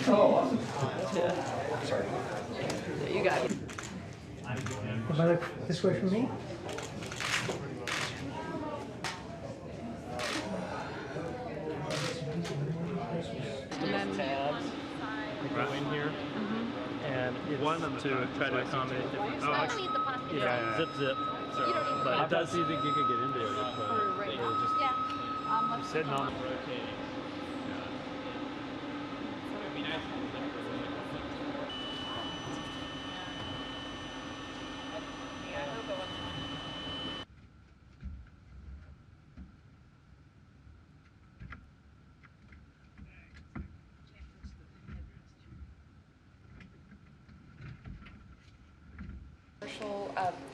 Oh, awesome. Yeah. Sorry. Yeah, you got it. If I look this way from me? Tabs that go in here, and it's One of the to try to accommodate different. Yeah. Zip. So, but it does. See if you could get into it. Right. Or just Let's sitting on. Rotating.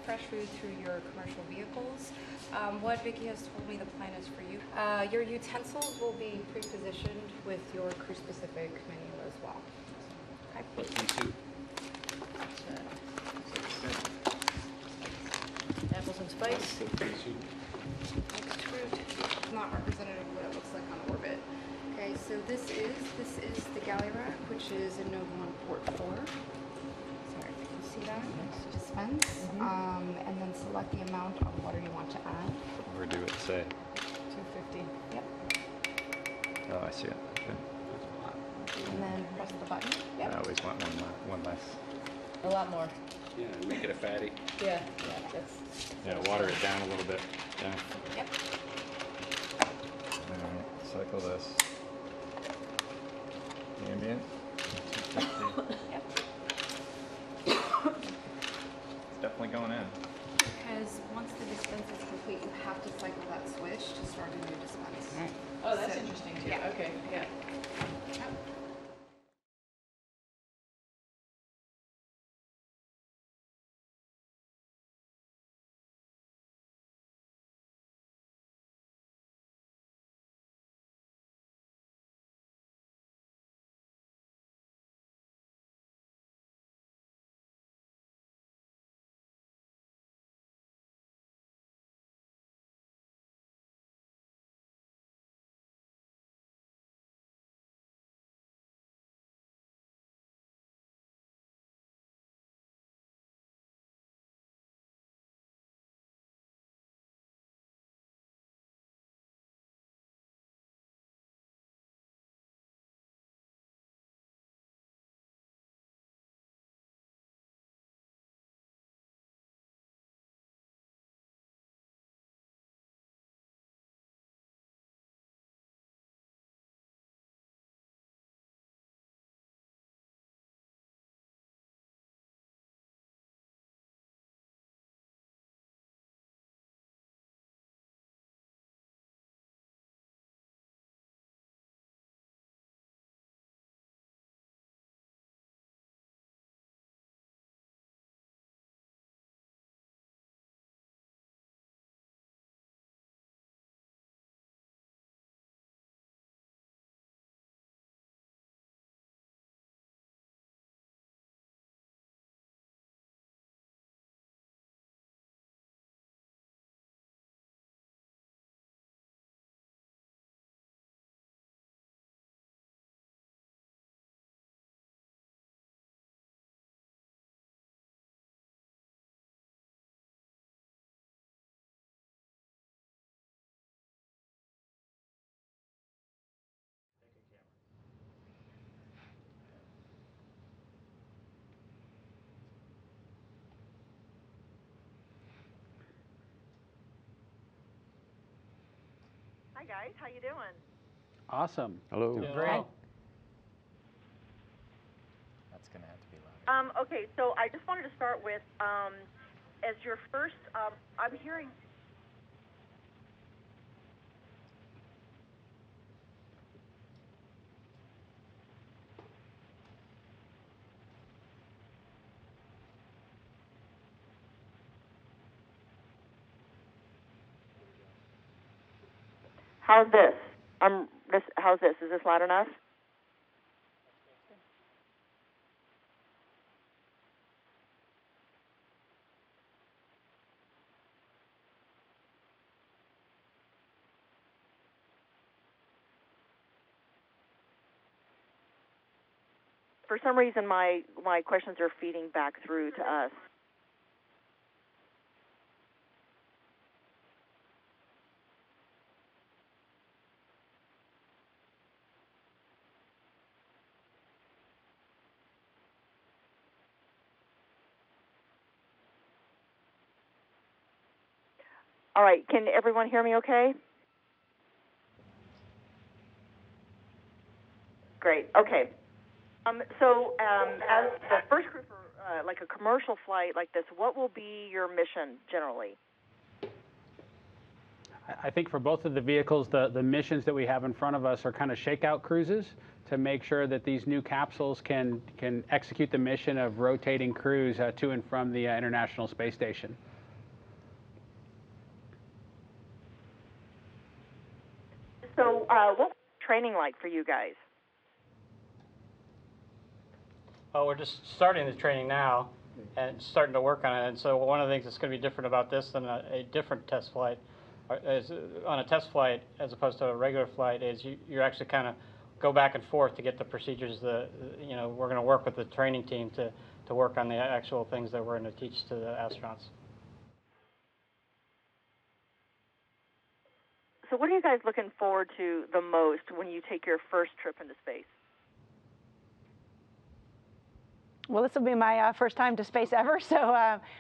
Fresh food through your commercial vehicles. What Vicki has told me the plan is for you. Your utensils will be pre-positioned with your crew-specific menu as well. Okay. Apples and spice. Next fruit is not representative of what it looks like on orbit. Okay, so this is the galley rack, which is in Node 1 port 4. Sorry, can you see that? Dispense, and then select the amount of water you want to add. Where do it say? 250. Yep. Oh, I see it. Okay. And then press the button. Yep. I always want one less. A lot more. Yeah, make it a fatty. Yeah. That's. Yeah, water it down a little bit. Yeah. Yep. Alright, cycle this. Ambient. 250. Yep. It's definitely going in. Because once the dispense is complete, you have to cycle that switch to start a new dispense. Oh, that's So- interesting too. Yeah. Okay. Yeah. Yep. Hi guys, how you doing? Awesome. Hello. Great. That's going to have to be loud. Okay, so I just wanted to start with, as your first, I'm hearing. How's this? How's this? Is this loud enough? For some reason, my questions are feeding back through to us. All right, can everyone hear me okay? Great, okay. So as the first crew for like a commercial flight like this, what will be your mission generally? I think for both of the vehicles, the missions that we have in front of us are kind of shakeout cruises to make sure that these new capsules can execute the mission of rotating crews to and from the International Space Station. So what's training like for you guys? Oh, we're just starting the training now and starting to work on it. And so one of the things that's going to be different about this than a different test flight, is on a test flight as opposed to a regular flight, is you actually kind of go back and forth to get the procedures. We're going to work with the training team to work on the actual things that we're going to teach to the astronauts. So what are you guys looking forward to the most when you take your first trip into space? Well, this will be my first time to space ever, so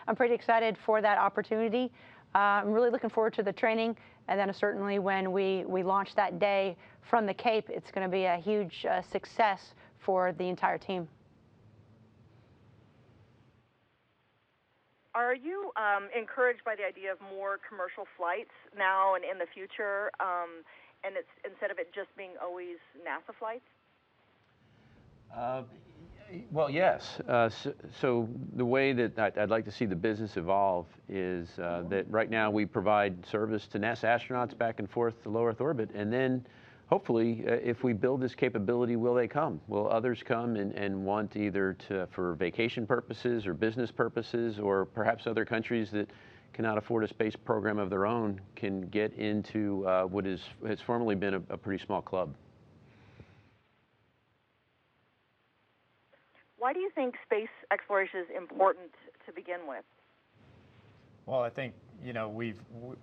I'm pretty excited for that opportunity. I'm really looking forward to the training, and then certainly when we launch that day from the Cape, it's going to be a huge success for the entire team. Are you encouraged by the idea of more commercial flights now and in the future, and it's instead of it just being always NASA flights? Well, yes. So the way that I'd like to see the business evolve is that right now we provide service to NASA astronauts back and forth to low Earth orbit, and then hopefully, if we build this capability, will they come? Will others come and want either for vacation purposes or business purposes, or perhaps other countries that cannot afford a space program of their own can get into what has formerly been a pretty small club? Why do you think space exploration is important to begin with? Well, I think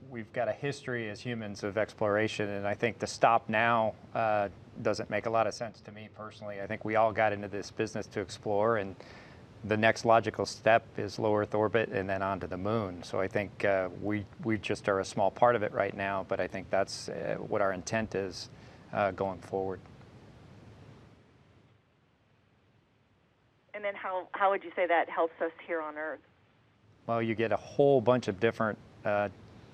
we've got a history as humans of exploration, and I think to stop now doesn't make a lot of sense to me personally. I think we all got into this business to explore, and the next logical step is low Earth orbit and then onto the moon. So I think we just are a small part of it right now, but I think that's what our intent is going forward. And then how would you say that helps us here on Earth? Well, you get a whole bunch of different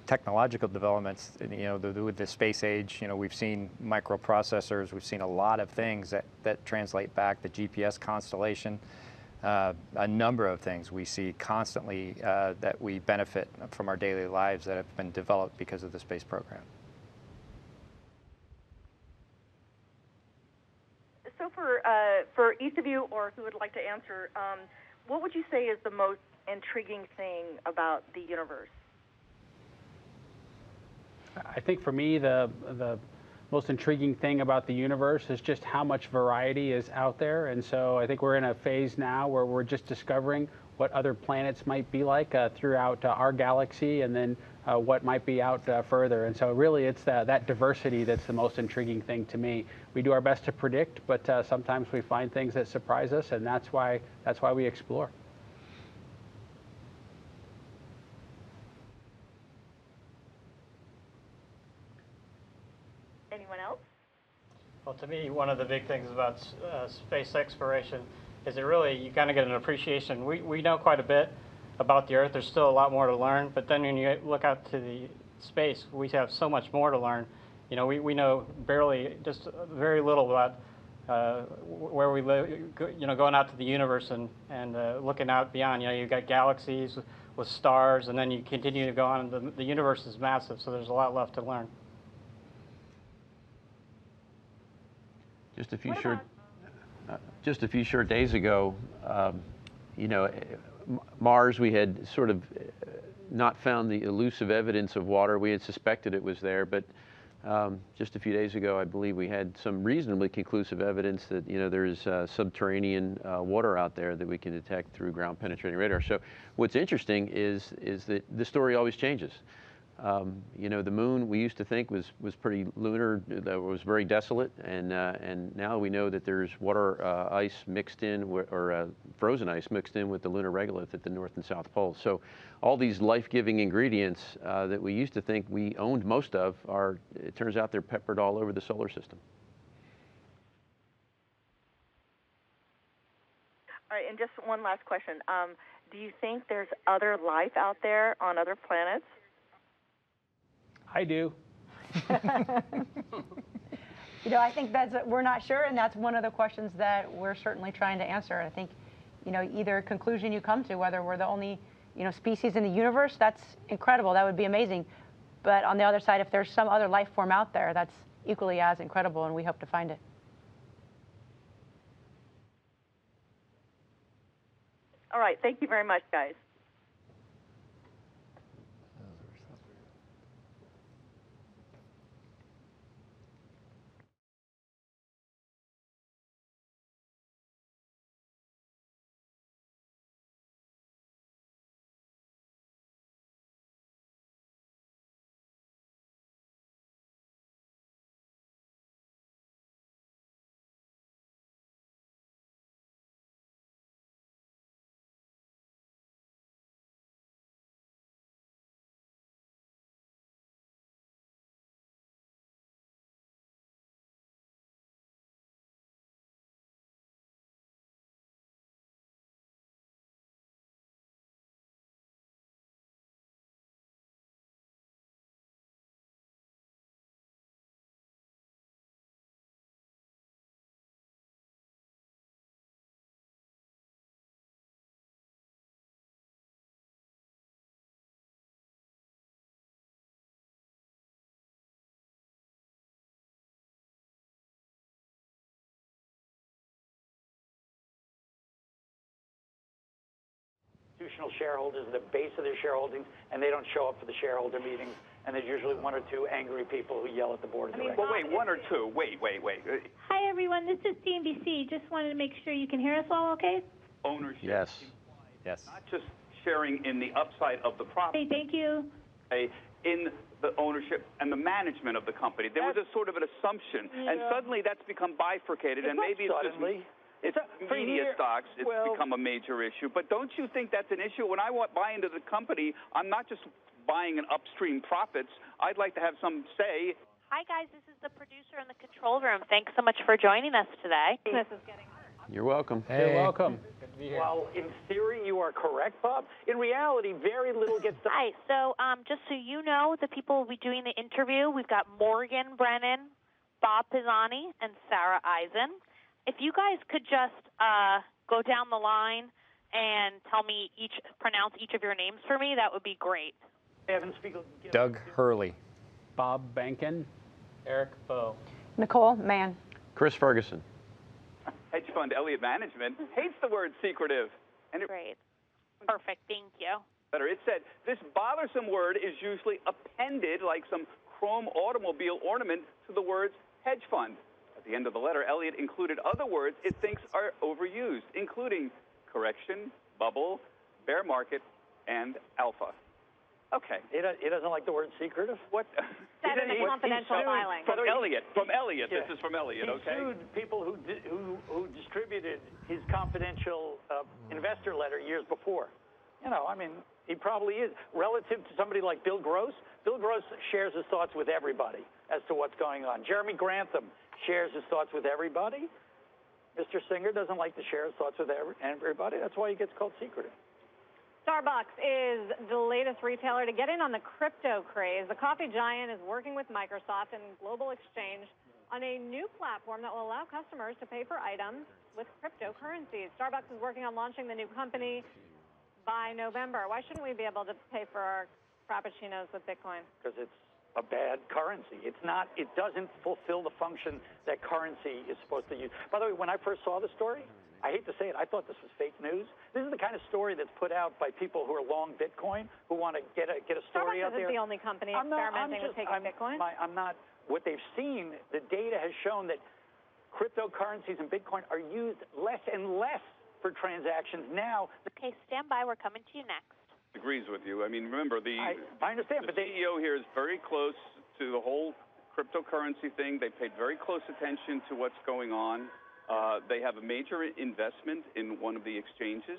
technological developments. With the space age, we've seen microprocessors, we've seen a lot of things that translate back, the GPS constellation, a number of things we see constantly that we benefit from our daily lives that have been developed because of the space program. So for each of you, or who would like to answer, what would you say is the most intriguing thing about the universe? I think for me, the most intriguing thing about the universe is just how much variety is out there. And so I think we're in a phase now where we're just discovering what other planets might be like throughout our galaxy, and then what might be out further. And so really it's that diversity that's the most intriguing thing to me. We do our best to predict, but sometimes we find things that surprise us, and that's why we explore. Anyone else? Well, to me, one of the big things about space exploration is that really you kind of get an appreciation. We know quite a bit about the Earth. There's still a lot more to learn, but then when you look out to the space, we have so much more to learn. We know just very little about where we live, going out to the universe and looking out beyond. You've got galaxies with stars, and then you continue to go on. The universe is massive, so there's a lot left to learn. Just a few short days ago, Mars, we had sort of not found the elusive evidence of water. We had suspected it was there, but Just a few days ago, I believe we had some reasonably conclusive evidence that there's subterranean water out there that we can detect through ground penetrating radar. So what's interesting is that the story always changes. The moon we used to think was pretty lunar, that was very desolate, and now we know that there's water ice mixed in, or frozen ice mixed in with the lunar regolith at the North and South Pole. So all these life-giving ingredients that we used to think we owned most of it turns out they're peppered all over the solar system. All right, and just one last question. Do you think there's other life out there on other planets? I do. I think we're not sure, and that's one of the questions that we're certainly trying to answer. I think, either conclusion you come to, whether we're the only, species in the universe, that's incredible. That would be amazing. But on the other side, if there's some other life form out there, that's equally as incredible, and we hope to find it. All right. Thank you very much, guys. Institutional shareholders are the base of their shareholdings, and they don't show up for the shareholder meetings, and there's usually one or two angry people who yell at the board of directors. Well, wait, one or two. Wait. Hi, everyone. This is CNBC. Just wanted to make sure you can hear us all okay? Ownership. Yes. Not just sharing in the upside of the property. Hey, thank you. In the ownership and the management of the company. There was a sort of an assumption, and suddenly that's become bifurcated, and maybe it's just... It's media stocks. It's become a major issue. But don't you think that's an issue? When I buy into the company, I'm not just buying an upstream profits. I'd like to have some say. Hi, guys. This is the producer in the control room. Thanks so much for joining us today. This is getting hard. You're welcome. Hey. You're welcome. Well, in theory, you are correct, Bob. In reality, very little gets done. Hi. So just so you know, the people will be doing the interview, we've got Morgan Brennan, Bob Pisani, and Sarah Eisen. If you guys could just go down the line and pronounce each of your names for me, that would be great. Doug Hurley. Bob Behnken. Eric Bowe. Nicole Mann. Chris Ferguson. Hedge fund Elliott Management hates the word secretive. Great. Perfect. Thank you. It said, this bothersome word is usually appended like some chrome automobile ornament to the words hedge fund. At the end of the letter, Elliott included other words it thinks are overused, including correction, bubble, bear market, and alpha. Okay. He doesn't like the word secretive? What? Said in a confidential filing. From Elliott. Yeah. This is from Elliott, okay? He sued people who distributed his confidential investor letter years before. He probably is. Relative to somebody like Bill Gross shares his thoughts with everybody as to what's going on. Jeremy Grantham shares his thoughts with everybody. Mr. Singer doesn't like to share his thoughts with everybody. That's why he gets called secretive. Starbucks is the latest retailer to get in on the crypto craze. The coffee giant is working with Microsoft and Global Exchange on a new platform that will allow customers to pay for items with cryptocurrencies. Starbucks is working on launching the new company by November. Why shouldn't we be able to pay for our frappuccinos with Bitcoin? Because it's a bad currency. It doesn't fulfill the function that currency is supposed to use. By the way, when I first saw the story, I hate to say it, I thought this was fake news. This is the kind of story that's put out by people who are long Bitcoin, who want to get a story out there. Starbucks isn't the only company experimenting with taking Bitcoin. I'm not what they've seen, the data has shown that cryptocurrencies and Bitcoin are used less and less for transactions now. Okay, stand by. We're coming to you next. Agrees with you. I mean, remember, I understand, the but CEO here is very close to the whole cryptocurrency thing. They paid very close attention to what's going on. They have a major investment in one of the exchanges,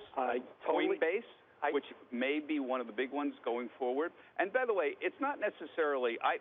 Coinbase, which may be one of the big ones going forward. And by the way, it's not necessarily, I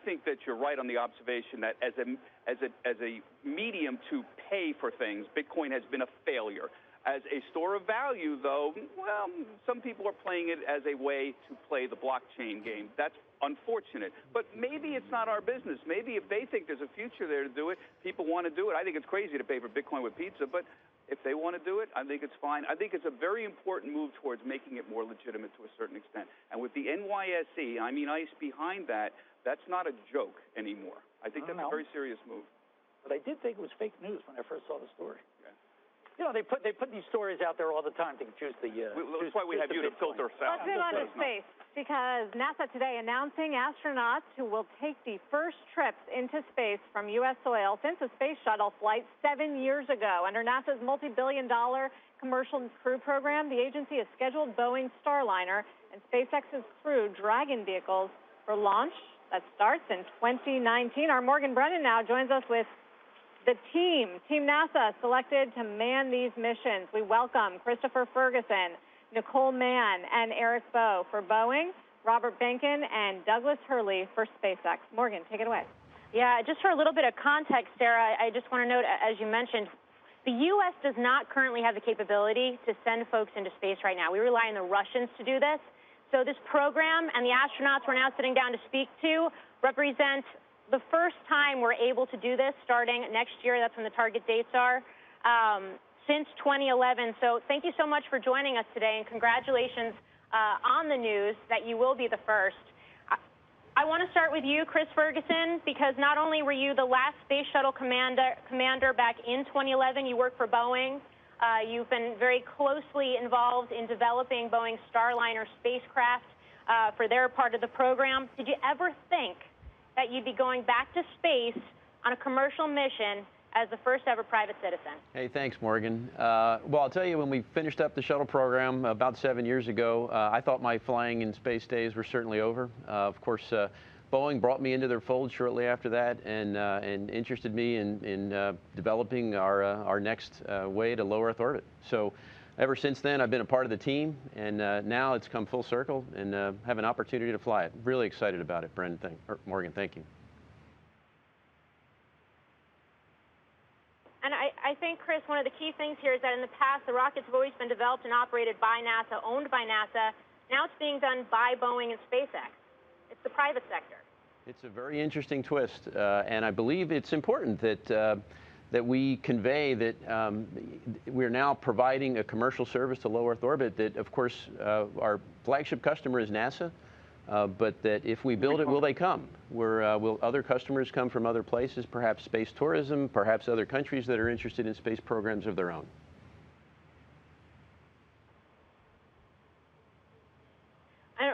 think that you're right on the observation that as a medium to pay for things, Bitcoin has been a failure. As a store of value, though, well, some people are playing it as a way to play the blockchain game. That's unfortunate. But maybe it's not our business. Maybe if they think there's a future there to do it, people want to do it. I think it's crazy to pay for Bitcoin with pizza, but if they want to do it, I think it's fine. I think it's a very important move towards making it more legitimate to a certain extent. And with the NYSE, I mean ICE behind that, that's not a joke anymore. I think that's a very serious move. But I did think it was fake news when I first saw the story. You know, they put these stories out there all the time to juice the. That's why we have you to filter us out. Let's move on to space, because NASA today announcing astronauts who will take the first trips into space from U.S. soil since a space shuttle flight 7 years ago. Under NASA's multi-billion-dollar commercial crew program, the agency has scheduled Boeing Starliner and SpaceX's Crew Dragon vehicles for launch that starts in 2019. Our Morgan Brennan now joins us with the Team NASA selected to man these missions. We welcome Christopher Ferguson, Nicole Mann, and Eric Bowe for Boeing, Robert Behnken, and Douglas Hurley for SpaceX. Morgan, take it away. Yeah, just for a little bit of context, Sarah, I just want to note, as you mentioned, the U.S. does not currently have the capability to send folks into space right now. We rely on the Russians to do this. So this program and the astronauts we're now sitting down to speak to represent the first time we're able to do this starting next year. That's when the target dates are, since 2011. So thank you so much for joining us today, and congratulations on the news that you will be the first. I want to start with you, Chris Ferguson, because not only were you the last space shuttle commander back in 2011, you worked for Boeing. You've been very closely involved in developing Boeing's Starliner spacecraft for their part of the program. Did you ever think that you'd be going back to space on a commercial mission as the first ever private citizen? Hey, thanks, Morgan. Well, I'll tell you, when we finished up the shuttle program about 7 years ago, I thought my flying in space days were certainly over. Of course, Boeing brought me into their fold shortly after that and interested me in developing our next way to low Earth orbit. So ever since then, I've been a part of the team, and now it's come full circle and have an opportunity to fly it. Really excited about it, Morgan, thank you. And I think, Chris, one of the key things here is that in the past, the rockets have always been developed and operated by NASA, owned by NASA. Now it's being done by Boeing and SpaceX. It's the private sector. It's a very interesting twist, and I believe it's important that we convey that we're now providing a commercial service to low Earth orbit that, of course, our flagship customer is NASA, but that if we build it, will they come? Will other customers come from other places, perhaps space tourism, perhaps other countries that are interested in space programs of their own?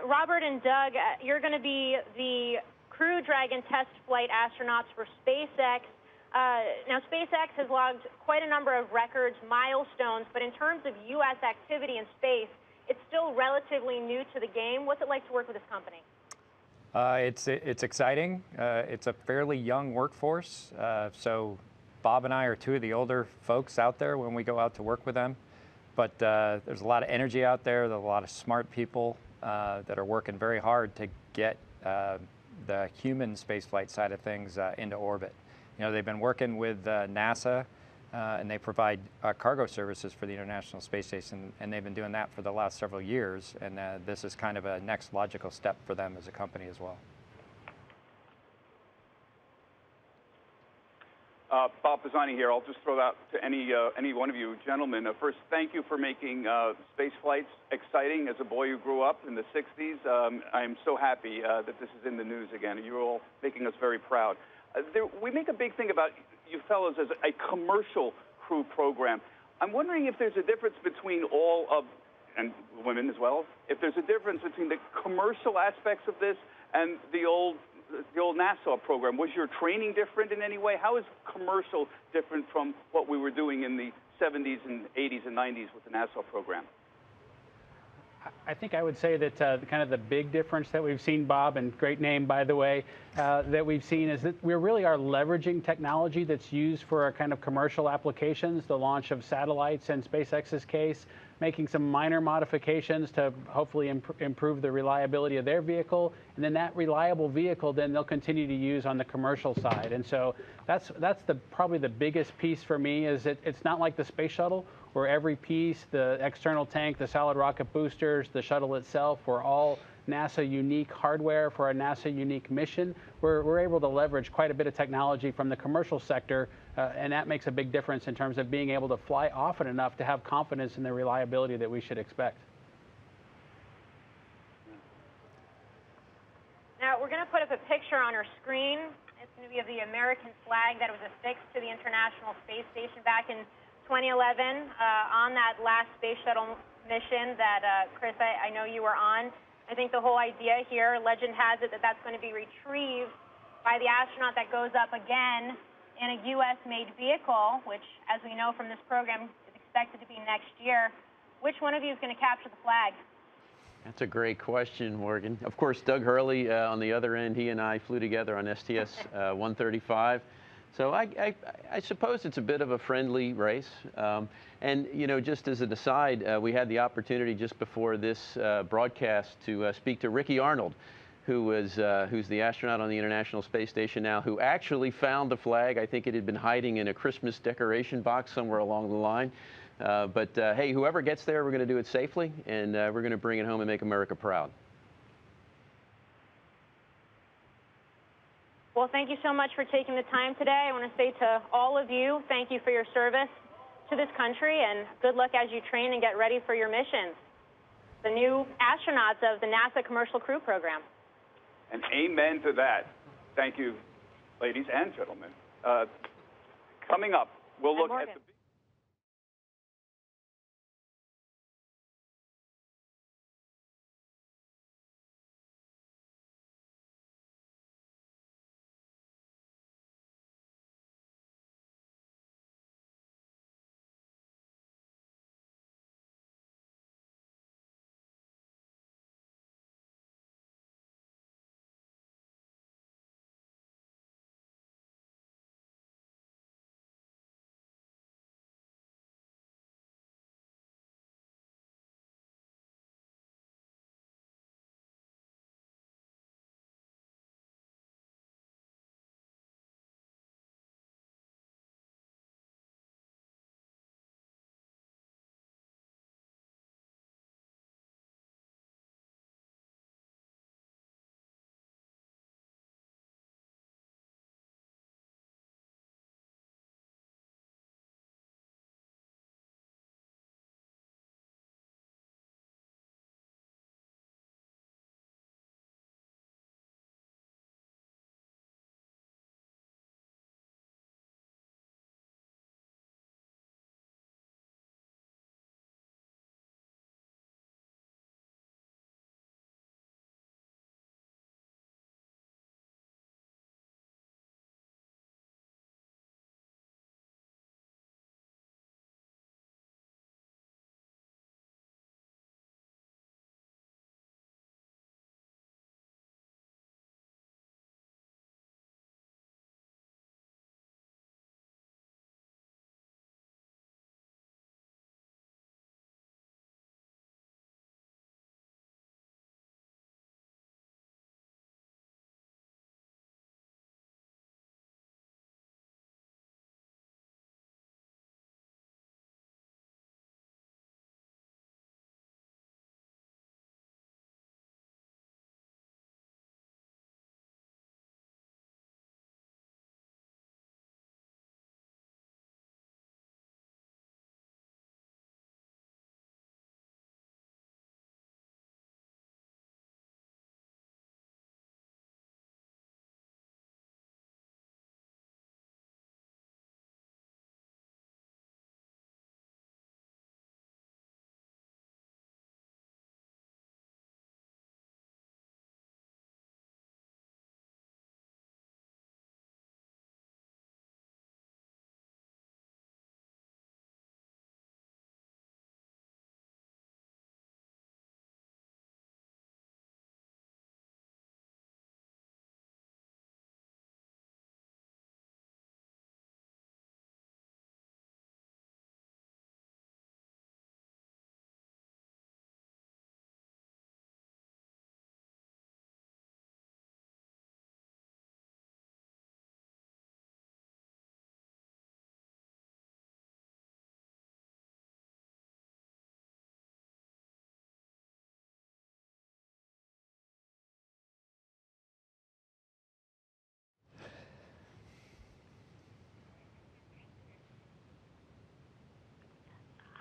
Robert and Doug, you're going to be the Crew Dragon test flight astronauts for SpaceX. Now, SpaceX has logged quite a number of records, milestones, but in terms of U.S. activity in space, it's still relatively new to the game. What's it like to work with this company? It's exciting. It's a fairly young workforce. So Bob and I are two of the older folks out there when we go out to work with them. But there's a lot of energy out there. There's a lot of smart people that are working very hard to get the human spaceflight side of things into orbit. You know, they've been working with NASA, and they provide cargo services for the International Space Station, and they've been doing that for the last several years, and this is kind of a next logical step for them as a company as well. Bob Pisani here. I'll just throw that to any one of you gentlemen. First, thank you for making space flights exciting. As a boy who grew up in the 60s, I am so happy that this is in the news again. You're all making us very proud. We make a big thing about you fellows as a commercial crew program. I'm wondering if there's a difference between all of, and women as well, if there's a difference between the commercial aspects of this and the old the old NASA program? Was your training different in any way? How is commercial different from what we were doing in the 70s and 80s and 90s with the NASA program? I think I would say that kind of the big difference that we've seen, Bob, and great name, by the way, that we've seen is that we really are leveraging technology that's used for a kind of commercial applications, the launch of satellites in SpaceX's case, making some minor modifications to hopefully improve the reliability of their vehicle, and then that reliable vehicle then they'll continue to use on the commercial side. And so that's probably the biggest piece for me is it's not like the space shuttle where every piece, the external tank, the solid rocket boosters, the shuttle itself, were all NASA unique hardware for a NASA unique mission. We're able to leverage quite a bit of technology from the commercial sector, and that makes a big difference in terms of being able to fly often enough to have confidence in the reliability that we should expect. Now, we're going to put up a picture on our screen. It's going to be of the American flag that was affixed to the International Space Station back in 2011 on that last space shuttle mission that, Chris, I know you were on. I think the whole idea here, legend has it that that's going to be retrieved by the astronaut that goes up again in a U.S.-made vehicle, which, as we know from this program, is expected to be next year. Which one of you is going to capture the flag? That's a great question, Morgan. Of course, Doug Hurley on the other end, he and I flew together on STS-135. So I suppose it's a bit of a friendly race. And, you know, just as an aside, we had the opportunity just before this broadcast to speak to Ricky Arnold, who's the astronaut on the International Space Station now, who actually found the flag. I think it had been hiding in a Christmas decoration box somewhere along the line. But hey, whoever gets there, we're going to do it safely, and we're going to bring it home and make America proud. Well, thank you so much for taking the time today. I want to say to all of you, thank you for your service to this country, and good luck as you train and get ready for your missions. The new astronauts of the NASA Commercial Crew Program. And amen to that. Thank you, ladies and gentlemen. Coming up, we'll look at the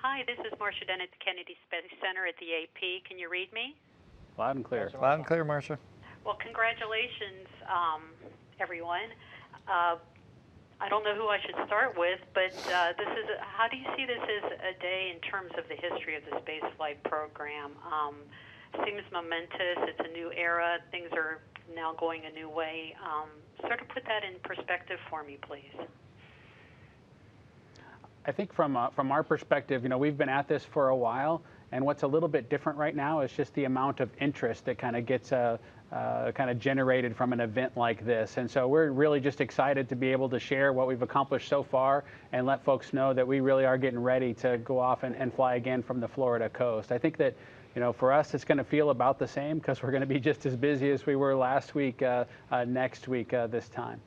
Hi, this is Marcia Dent at the Kennedy Space Center at the AP. Can you read me? Loud and clear. Loud and clear, Marcia. Well, congratulations, everyone. I don't know who I should start with, but how do you see this as a day in terms of the history of the spaceflight program? Seems momentous. It's a new era. Things are now going a new way. Sort of put that in perspective for me, please. I think from our perspective, we've been at this for a while, and what's a little bit different right now is just the amount of interest that kind of gets kind of generated from an event like this. And so we're really just excited to be able to share what we've accomplished so far and let folks know that we really are getting ready to go off and fly again from the Florida coast. I think that for us, it's going to feel about the same because we're going to be just as busy as we were last week, next week this time.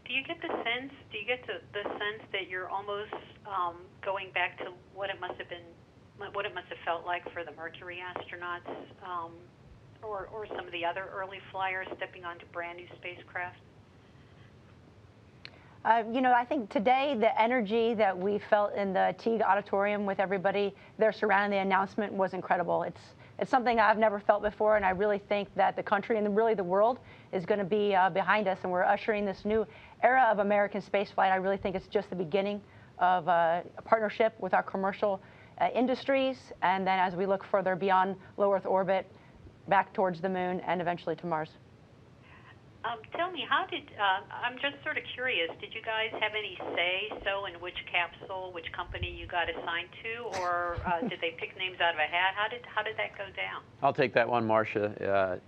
Do you get the sense that you're almost going back to what it must have felt like for the Mercury astronauts, or some of the other early flyers stepping onto brand new spacecraft? I think today the energy that we felt in the Teague Auditorium with everybody there surrounding the announcement was incredible. It's something I've never felt before, and I really think that the country and really the world is going to be behind us, and we're ushering this new era of American spaceflight. I really think it's just the beginning of a partnership with our commercial industries, and then as we look further beyond low Earth orbit, back towards the moon, and eventually to Mars. Tell me, I'm just sort of curious, did you guys have any say-so in which capsule, which company you got assigned to, or did they pick names out of a hat? How did that go down? I'll take that one, Marcia,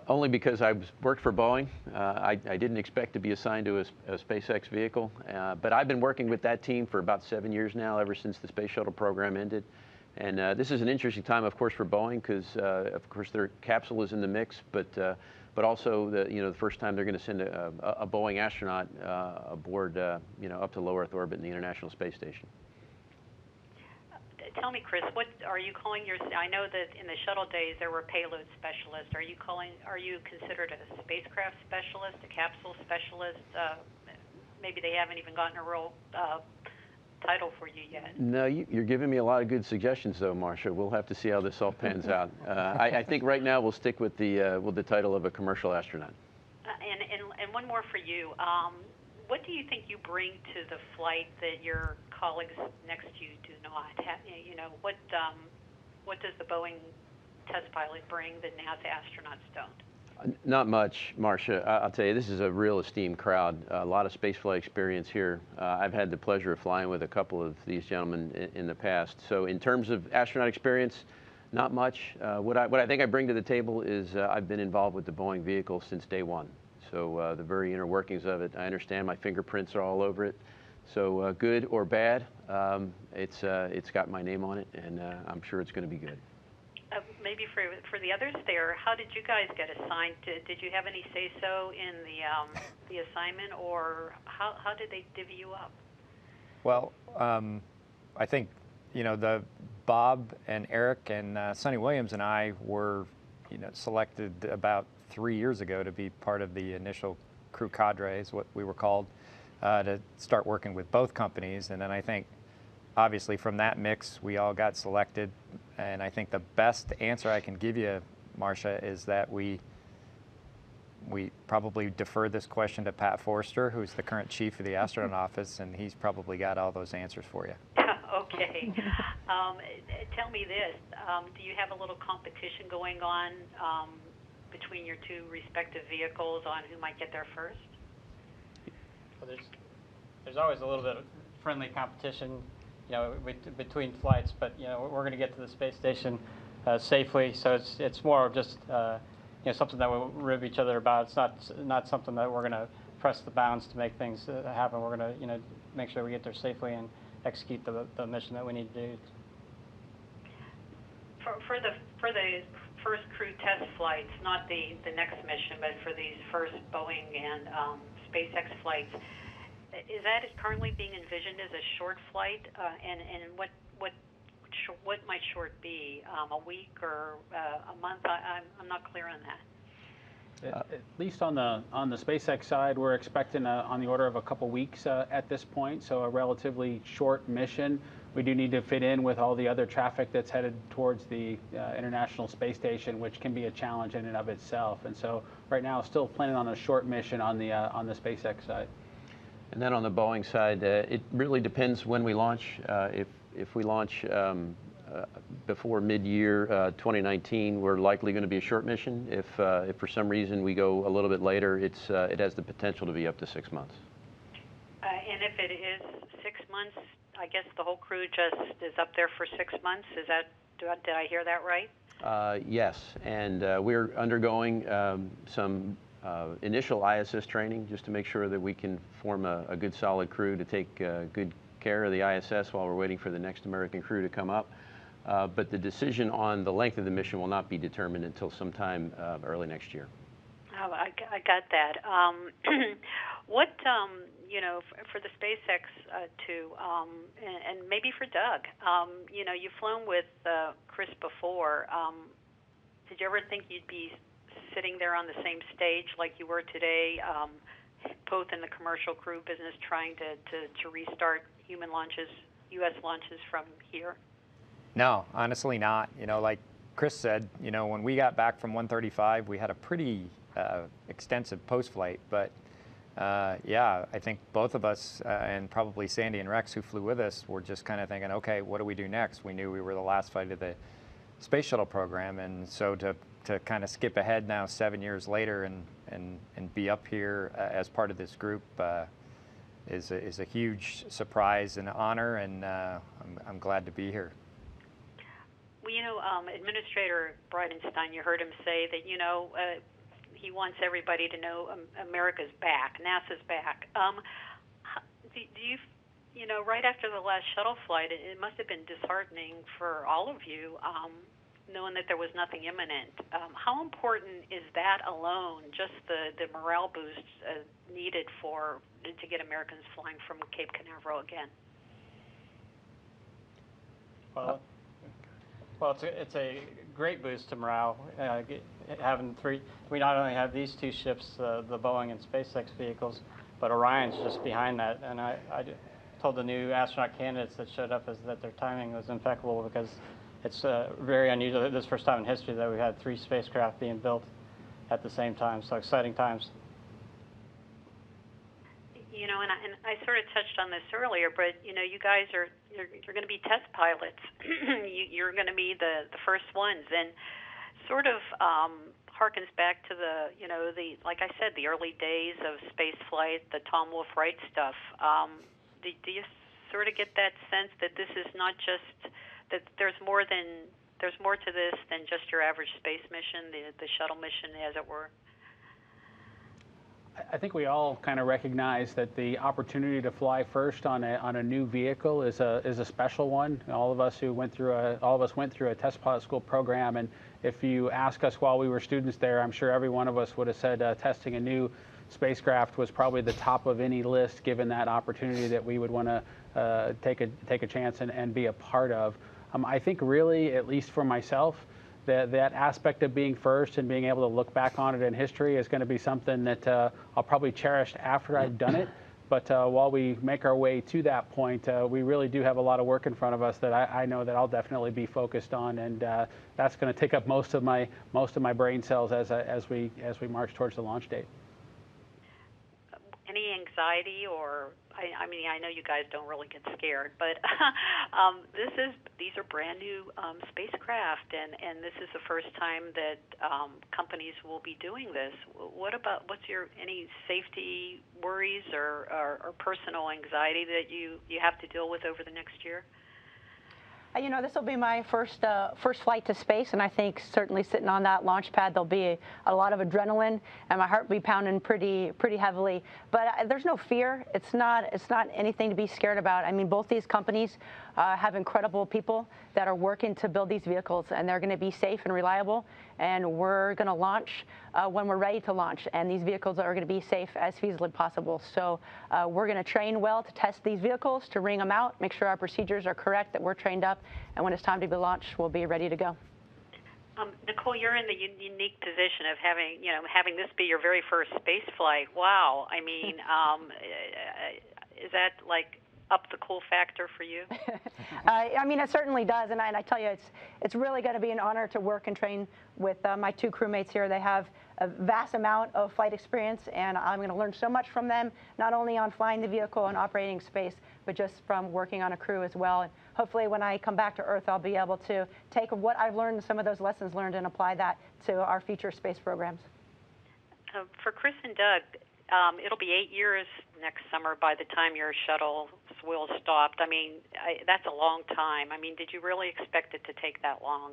only because I worked for Boeing. I didn't expect to be assigned to a SpaceX vehicle, but I've been working with that team for about 7 years now, ever since the Space Shuttle program ended. And this is an interesting time, of course, for Boeing, because, of course, their capsule is in the mix, but also the first time they're going to send a Boeing astronaut aboard, up to low Earth orbit in the International Space Station. Tell me, Chris, what are you calling your? I know that in the shuttle days there were payload specialists. Are you considered a spacecraft specialist, a capsule specialist? Maybe they haven't even gotten a real title for you yet. No, you're giving me a lot of good suggestions, though, Marcia. We'll have to see how this all pans out. I think right now we'll stick with the title of a commercial astronaut. And one more for you. What do you think you bring to the flight that your colleagues next to you do not have? What does the Boeing test pilot bring that NASA astronauts don't? Not much, Marcia. I'll tell you, this is a real esteemed crowd. A lot of spaceflight experience here. I've had the pleasure of flying with a couple of these gentlemen in the past. So in terms of astronaut experience, not much. What I think I bring to the table is I've been involved with the Boeing vehicle since day one. So the very inner workings of it, I understand my fingerprints are all over it. So good or bad, it's got my name on it, and I'm sure it's going to be good. Maybe for the others there, how did you guys get assigned? Did you have any say-so in the assignment, or how did they divvy you up? Well, I think the Bob and Eric and Sonny Williams and I were selected about 3 years ago to be part of the initial crew cadre, is what we were called, to start working with both companies. And then I think, obviously, from that mix, we all got selected. And I think the best answer I can give you, Marcia, is that we probably defer this question to Pat Forster, who's the current chief of the astronaut office, and he's probably got all those answers for you. Okay. Tell me this. Do you have a little competition going on between your two respective vehicles on who might get there first? Well, there's always a little bit of friendly competition, between flights, but we're going to get to the space station safely. So it's more of just something that we'll rib each other about. It's not something that we're going to press the bounds to make things happen. We're going to make sure we get there safely and execute the mission that we need to do. For the first crew test flights, not the next mission, but for these first Boeing and SpaceX flights, is that currently being envisioned as a short flight? And what might short be? A week or a month? I'm not clear on that. At least on the SpaceX side, we're expecting on the order of a couple weeks at this point, so a relatively short mission. We do need to fit in with all the other traffic that's headed towards the International Space Station, which can be a challenge in and of itself. And so right now, still planning on a short mission on the SpaceX side. And then on the Boeing side, it really depends when we launch. If we launch before mid-year 2019, we're likely going to be a short mission. If for some reason we go a little bit later, it has the potential to be up to 6 months. And if it is 6 months, I guess the whole crew just is up there for 6 months. Is that, did I hear that right? Yes, and we're undergoing some initial ISS training just to make sure that we can form a good solid crew to take good care of the ISS while we're waiting for the next American crew to come up. But the decision on the length of the mission will not be determined until sometime early next year. Oh, I got that. What, you know, for the SpaceX too, and maybe for Doug, you know, you've flown with Chris before. Did you ever think you'd be sitting there on the same stage like you were today, both in the commercial crew business trying to restart human launches, U.S. launches from here? No, honestly not. You know, like Chris said, you know, when we got back from 135, we had a pretty extensive post-flight. But yeah, I think both of us and probably Sandy and Rex, who flew with us, were just kind of thinking, okay, what do we do next? We knew we were the last flight of the space shuttle program, and so to kind of skip ahead now 7 years later and be up here as part of this group is a huge surprise and honor, and I'm glad to be here. Well, you know, Administrator Bridenstine, you heard him say that, you know, he wants everybody to know America's back, NASA's back. Do you, you know, right after the last shuttle flight, it must have been disheartening for all of you, knowing that there was nothing imminent. How important is that alone, just the morale boost needed to get Americans flying from Cape Canaveral again? Well, it's a great boost to morale. Having we not only have these two ships, the Boeing and SpaceX vehicles, but Orion's just behind that. And I told the new astronaut candidates that showed up that their timing was impeccable, because it's very unusual. This is the first time in history that we've had 3 spacecraft being built at the same time. So exciting times. You know, and I sort of touched on this earlier, but you know, you guys you're going to be test pilots. You're going to be the first ones, and sort of harkens back to the, you know, like I said, the early days of space flight, the Tom Wolfe Wright stuff. Do you sort of get that sense that this is not just that there's more to this than just your average space mission, the shuttle mission, as it were? I think we all kind of recognize that the opportunity to fly first on a new vehicle is a special one. All of us went through a test pilot school program, and if you ask us while we were students there, I'm sure every one of us would have said testing a new spacecraft was probably the top of any list, given that opportunity that we would want to take a chance and be a part of. I think really, at least for myself, that aspect of being first and being able to look back on it in history is going to be something that I'll probably cherish after I've done it. But while we make our way to that point, we really do have a lot of work in front of us that I know that I'll definitely be focused on, and that's going to take up most of my brain cells as we march towards the launch date. Any anxiety, or I mean, I know you guys don't really get scared, but these are brand new spacecraft, and this is the first time that companies will be doing this. What's any safety worries or personal anxiety that you have to deal with over the next year? You know, this will be my first flight to space, and I think certainly sitting on that launch pad, there'll be a lot of adrenaline, and my heart will be pounding pretty heavily. But there's no fear. It's not anything to be scared about. I mean, both these companies have incredible people that are working to build these vehicles, and they're going to be safe and reliable. And we're going to launch when we're ready to launch, and these vehicles are going to be safe as feasibly possible. So we're going to train well to test these vehicles, to ring them out, make sure our procedures are correct, that we're trained up, and when it's time to be launched, we'll be ready to go. Nicole, you're in the unique position of having this be your very first space flight. Wow. I mean, is that like up the cool factor for you? I mean, it certainly does, and I tell you, it's really going to be an honor to work and train with my two crewmates here. They have a vast amount of flight experience, and I'm going to learn so much from them, not only on flying the vehicle and operating space, but just from working on a crew as well. And hopefully when I come back to Earth, I'll be able to take what I've learned, some of those lessons learned, and apply that to our future space programs. For Chris and Doug, it'll be 8 years next summer by the time your shuttle will stopped. I mean, that's a long time. I mean, did you really expect it to take that long?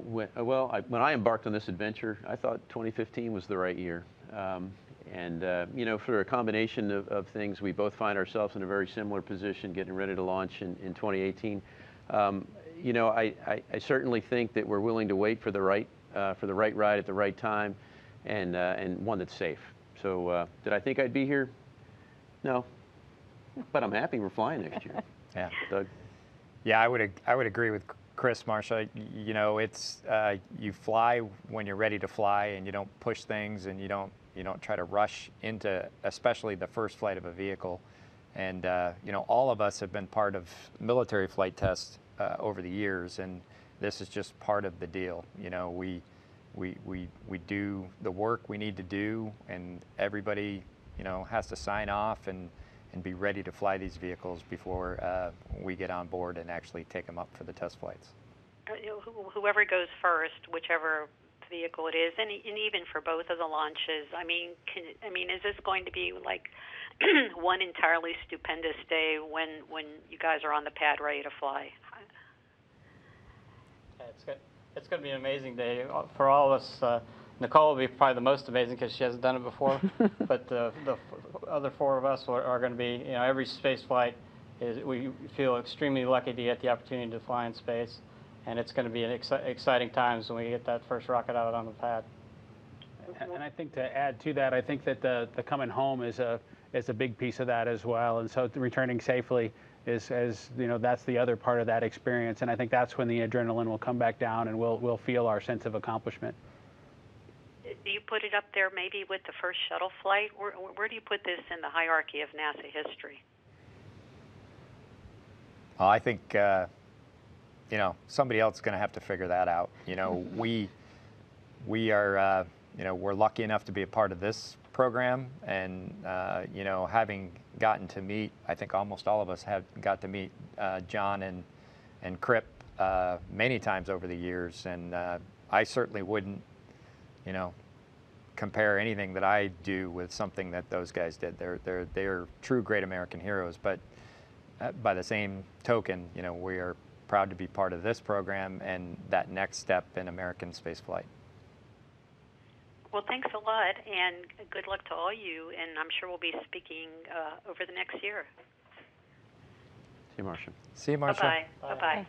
When I embarked on this adventure, I thought 2015 was the right year. You know, for a combination of things, we both find ourselves in a very similar position, getting ready to launch in 2018. You know, I certainly think that we're willing to wait for the right ride at the right time, and one that's safe. So, did I think I'd be here? No, but I'm happy we're flying next year. Yeah, Doug. Yeah, I would agree with Chris, Marcia. You know, it's you fly when you're ready to fly, and you don't push things, and you don't try to rush into, especially the first flight of a vehicle. And you know, all of us have been part of military flight tests over the years, and this is just part of the deal. You know, we do the work we need to do, and everybody, you know, has to sign off and be ready to fly these vehicles before we get on board and actually take them up for the test flights. Whoever goes first, whichever vehicle it is, and even for both of the launches, I mean, is this going to be like one entirely stupendous day when you guys are on the pad ready to fly? Yeah, it's going to be an amazing day for all of us. Nicole will be probably the most amazing because she hasn't done it before. But the other four of us are going to be, you know, every space flight we feel extremely lucky to get the opportunity to fly in space. And it's going to be an exciting times when we get that first rocket out on the pad. And I think to add to that, I think that the coming home is a big piece of that as well. And so returning safely is, you know, that's the other part of that experience. And I think that's when the adrenaline will come back down, and we'll feel our sense of accomplishment. Do you put it up there maybe with the first shuttle flight? Where do you put this in the hierarchy of NASA history? Well, I think, you know, somebody else is going to have to figure that out. You know, we are, you know, we're lucky enough to be a part of this program, and, you know, having gotten to meet, I think almost all of us have got to meet John and Crip many times over the years, and I certainly wouldn't, you know, compare anything that I do with something that those guys did. They're true great American heroes, but by the same token, you know, we are proud to be part of this program and that next step in American spaceflight. Well, thanks a lot, and good luck to all you, and I'm sure we'll be speaking over the next year. See you, Marcia. See you, Marcia. Bye-bye. Bye-bye. Bye-bye.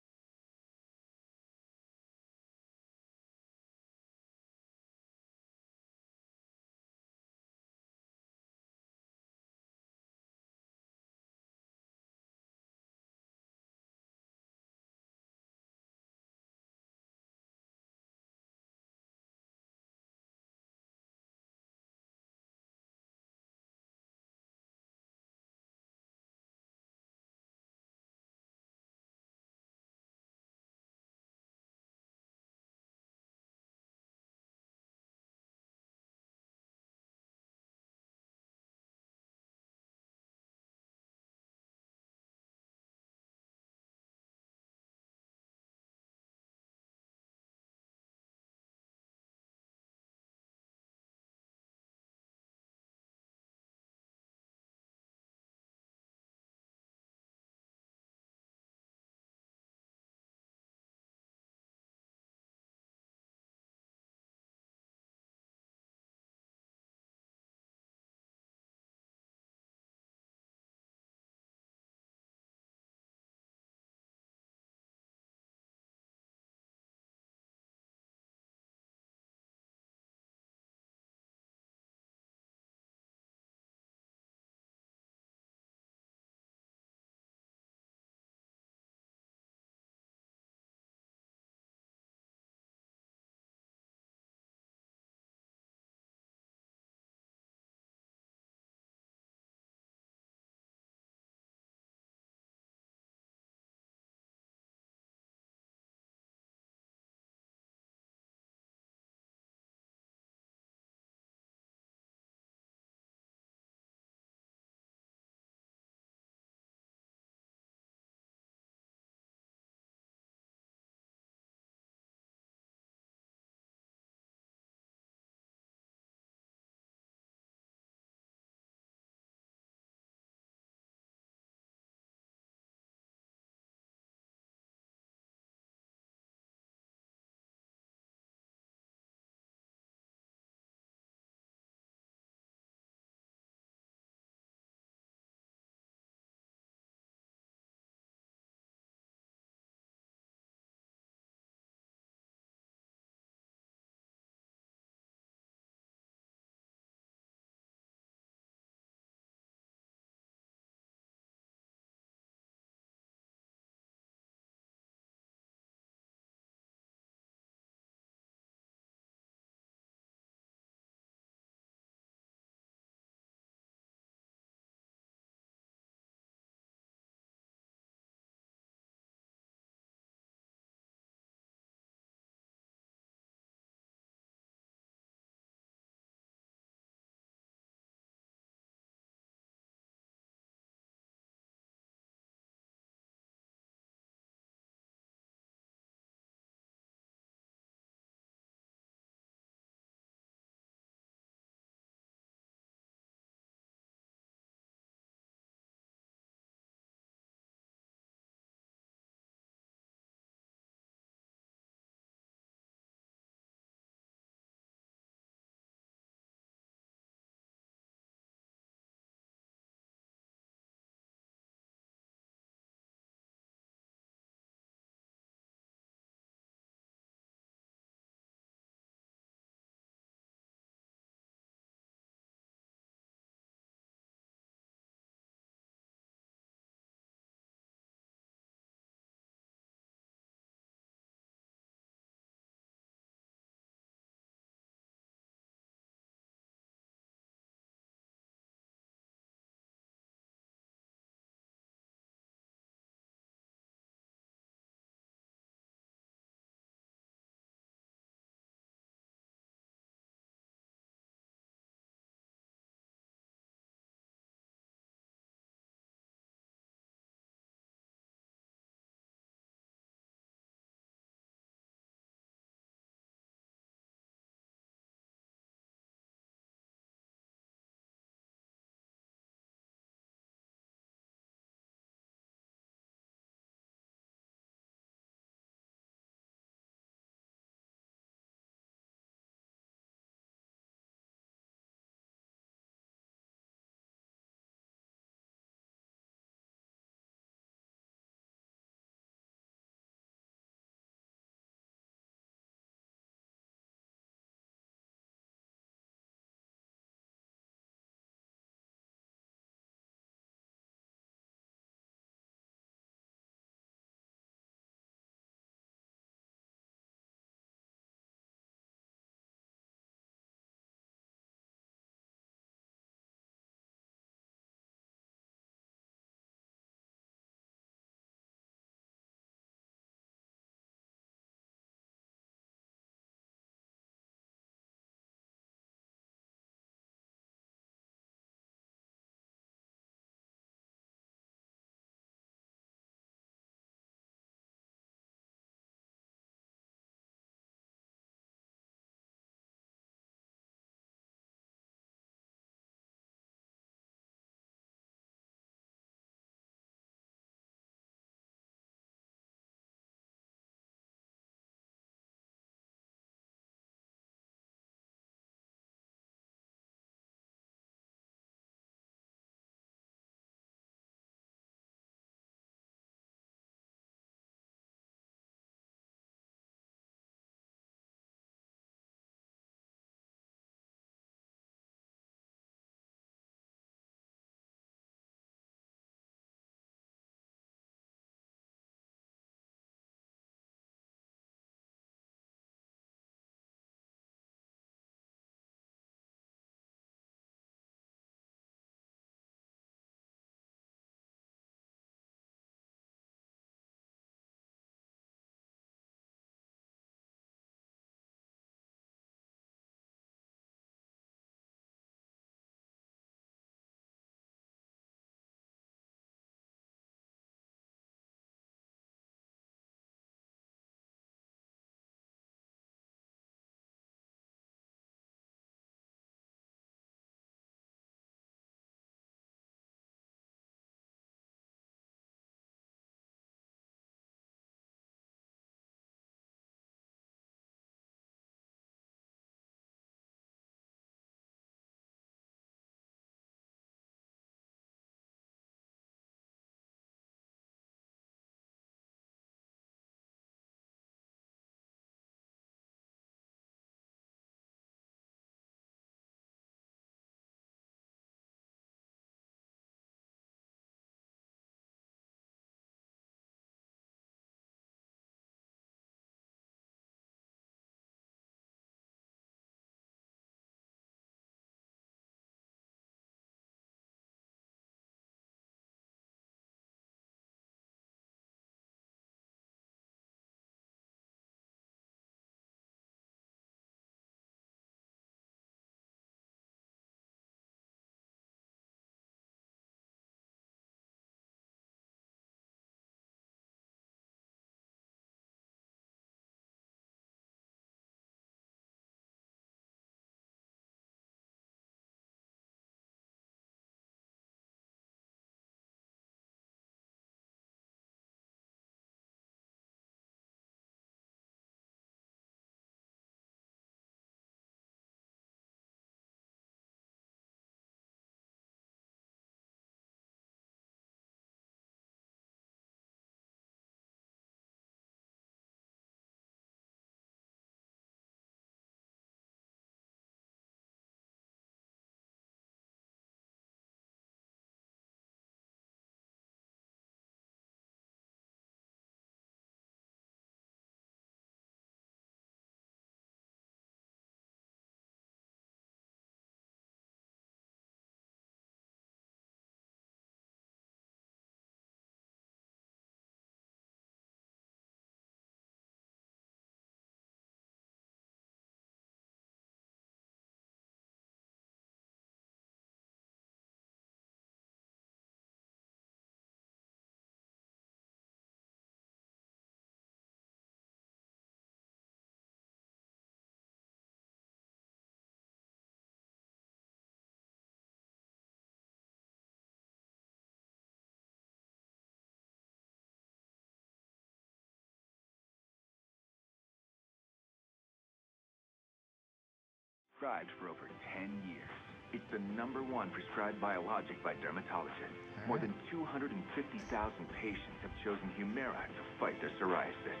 Prescribed for over 10 years. It's the #1 prescribed biologic by dermatologists. More than 250,000 patients have chosen Humira to fight their psoriasis.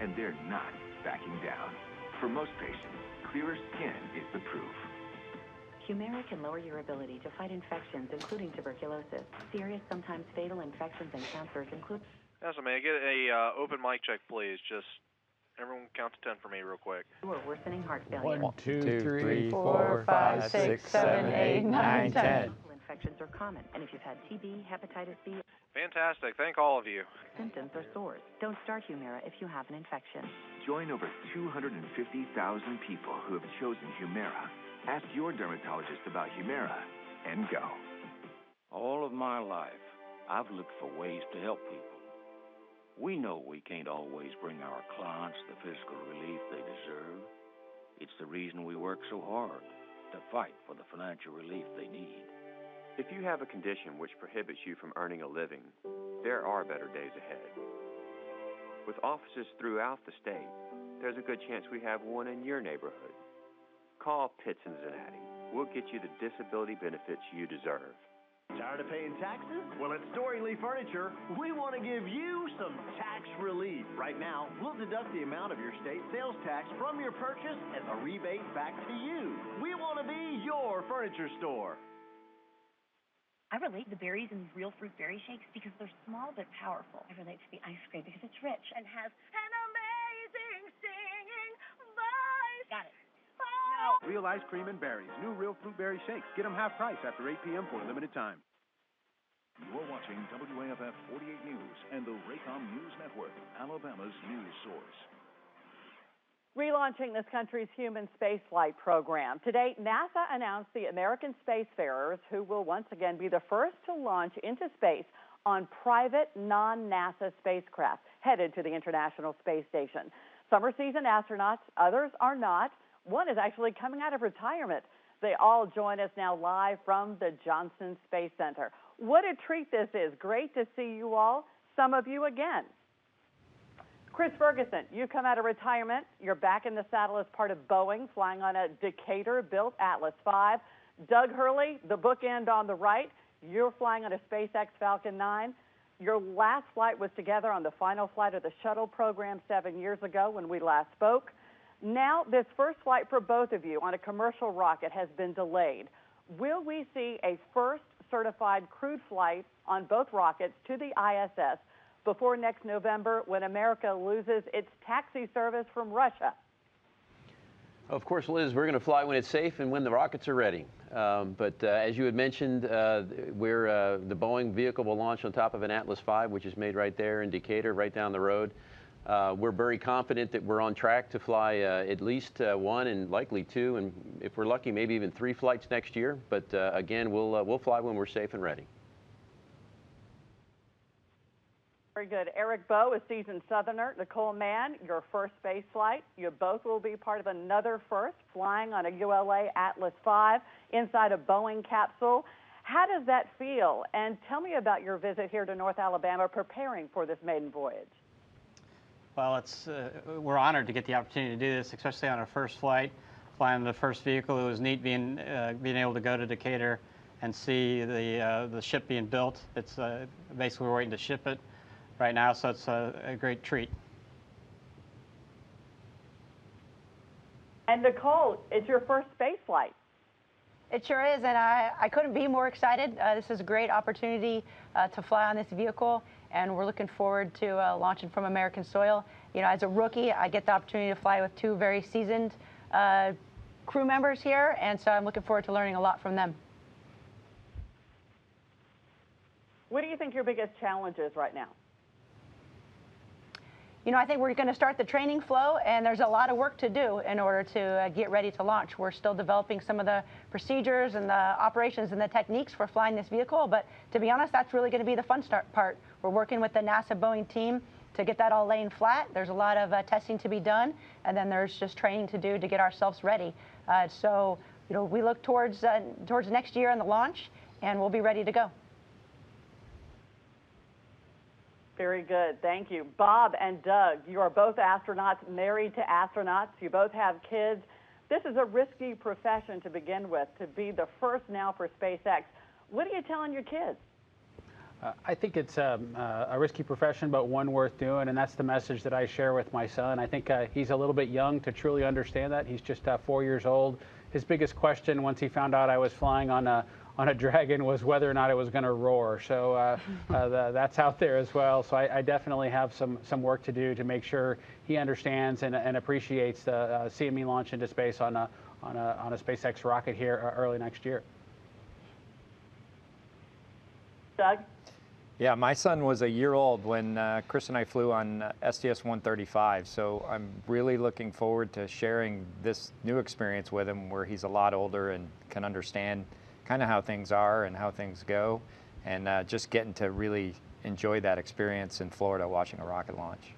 And they're not backing down. For most patients, clearer skin is the proof. Humira can lower your ability to fight infections, including tuberculosis. Serious, sometimes fatal infections and cancers include... Yes, may I get a open mic check, please? Just everyone count to 10 for me real quick. Or worsening heart failure. 1, 2, 3, 4, 5, 6, 7, 8, 9, 10. Infections are common, and if you've had TB, hepatitis B... Fantastic. Thank all of you. Symptoms or sores. Don't start Humira if you have an infection. Join over 250,000 people who have chosen Humira. Ask your dermatologist about Humira and go. All of my life, I've looked for ways to help people. We know we can't always bring our clients the physical relief they deserve. It's the reason we work so hard to fight for the financial relief they need. If you have a condition which prohibits you from earning a living, there are better days ahead. With offices throughout the state, there's a good chance we have one in your neighborhood. Call Pitts & Zanatti. We'll get you the disability benefits you deserve. Tired of paying taxes? Well, at Storingly Furniture, we want to give you some tax relief. Right now, we'll deduct the amount of your state sales tax from your purchase as a rebate back to you. We want to be your furniture store. I relate to the berries in these real fruit berry shakes because they're small but powerful. I relate to the ice cream because it's rich and has an amazing singing voice. Got it. No. Real ice cream and berries. New real fruit berry shakes. Get them half price after 8 p.m. for a limited time. You're watching WAFF 48 News and the Raycom News Network, Alabama's news source. Relaunching this country's human spaceflight program. Today, NASA announced the American spacefarers who will once again be the first to launch into space on private, non-NASA spacecraft headed to the International Space Station. Some are seasoned astronauts, others are not. One is actually coming out of retirement. They all join us now live from the Johnson Space Center. What a treat this is. Great to see you all, some of you again. Chris Ferguson, you come out of retirement. You're back in the saddle as part of Boeing, flying on a Decatur-built Atlas V. Doug Hurley, the bookend on the right. You're flying on a SpaceX Falcon 9. Your last flight was together on the final flight of the shuttle program 7 years ago when we last spoke. Now, this first flight for both of you on a commercial rocket has been delayed. Will we see a first certified crewed flight on both rockets to the ISS before next November when America loses its taxi service from Russia? Of course, Liz, we're going to fly when it's safe and when the rockets are ready. But as you had mentioned, the Boeing vehicle will launch on top of an Atlas V, which is made right there in Decatur, right down the road. We're very confident that we're on track to fly at least 1 and likely 2, and if we're lucky, maybe even 3 flights next year. But again, we'll fly when we're safe and ready. Very good. Eric Bowe, a seasoned Southerner. Nicole Mann, your first space flight. You both will be part of another first, flying on a ULA Atlas V inside a Boeing capsule. How does that feel? And tell me about your visit here to North Alabama preparing for this maiden voyage. Well, we're honored to get the opportunity to do this, especially on our first flight, flying the first vehicle. It was neat being able to go to Decatur and see the ship being built. It's basically we're waiting to ship it right now, so it's a great treat. And Nicole, it's your first space flight. It sure is, and I couldn't be more excited. This is a great opportunity to fly on this vehicle, and we're looking forward to launching from American soil. You know, as a rookie, I get the opportunity to fly with 2 very seasoned crew members here, and so I'm looking forward to learning a lot from them. What do you think your biggest challenge is right now? You know, I think we're going to start the training flow, and there's a lot of work to do in order to get ready to launch. We're still developing some of the procedures and the operations and the techniques for flying this vehicle, but to be honest, that's really going to be the fun part. We're working with the NASA Boeing team to get that all laying flat. There's a lot of testing to be done, and then there's just training to do to get ourselves ready. So, you know, we look towards next year and the launch, and we'll be ready to go. Very good. Thank you. Bob and Doug, you are both astronauts, married to astronauts. You both have kids. This is a risky profession to begin with, to be the first now for SpaceX. What are you telling your kids? I think it's a risky profession, but one worth doing, and that's the message that I share with my son. I think he's a little bit young to truly understand that. He's just 4 years old. His biggest question once he found out I was flying on a Dragon was whether or not it was going to roar. So that's out there as well. So I definitely have some work to do to make sure he understands and appreciates seeing me launch into space on a SpaceX rocket here early next year. Doug? Yeah, my son was a year old when Chris and I flew on STS-135, so I'm really looking forward to sharing this new experience with him where he's a lot older and can understand kind of how things are and how things go, and just getting to really enjoy that experience in Florida watching a rocket launch.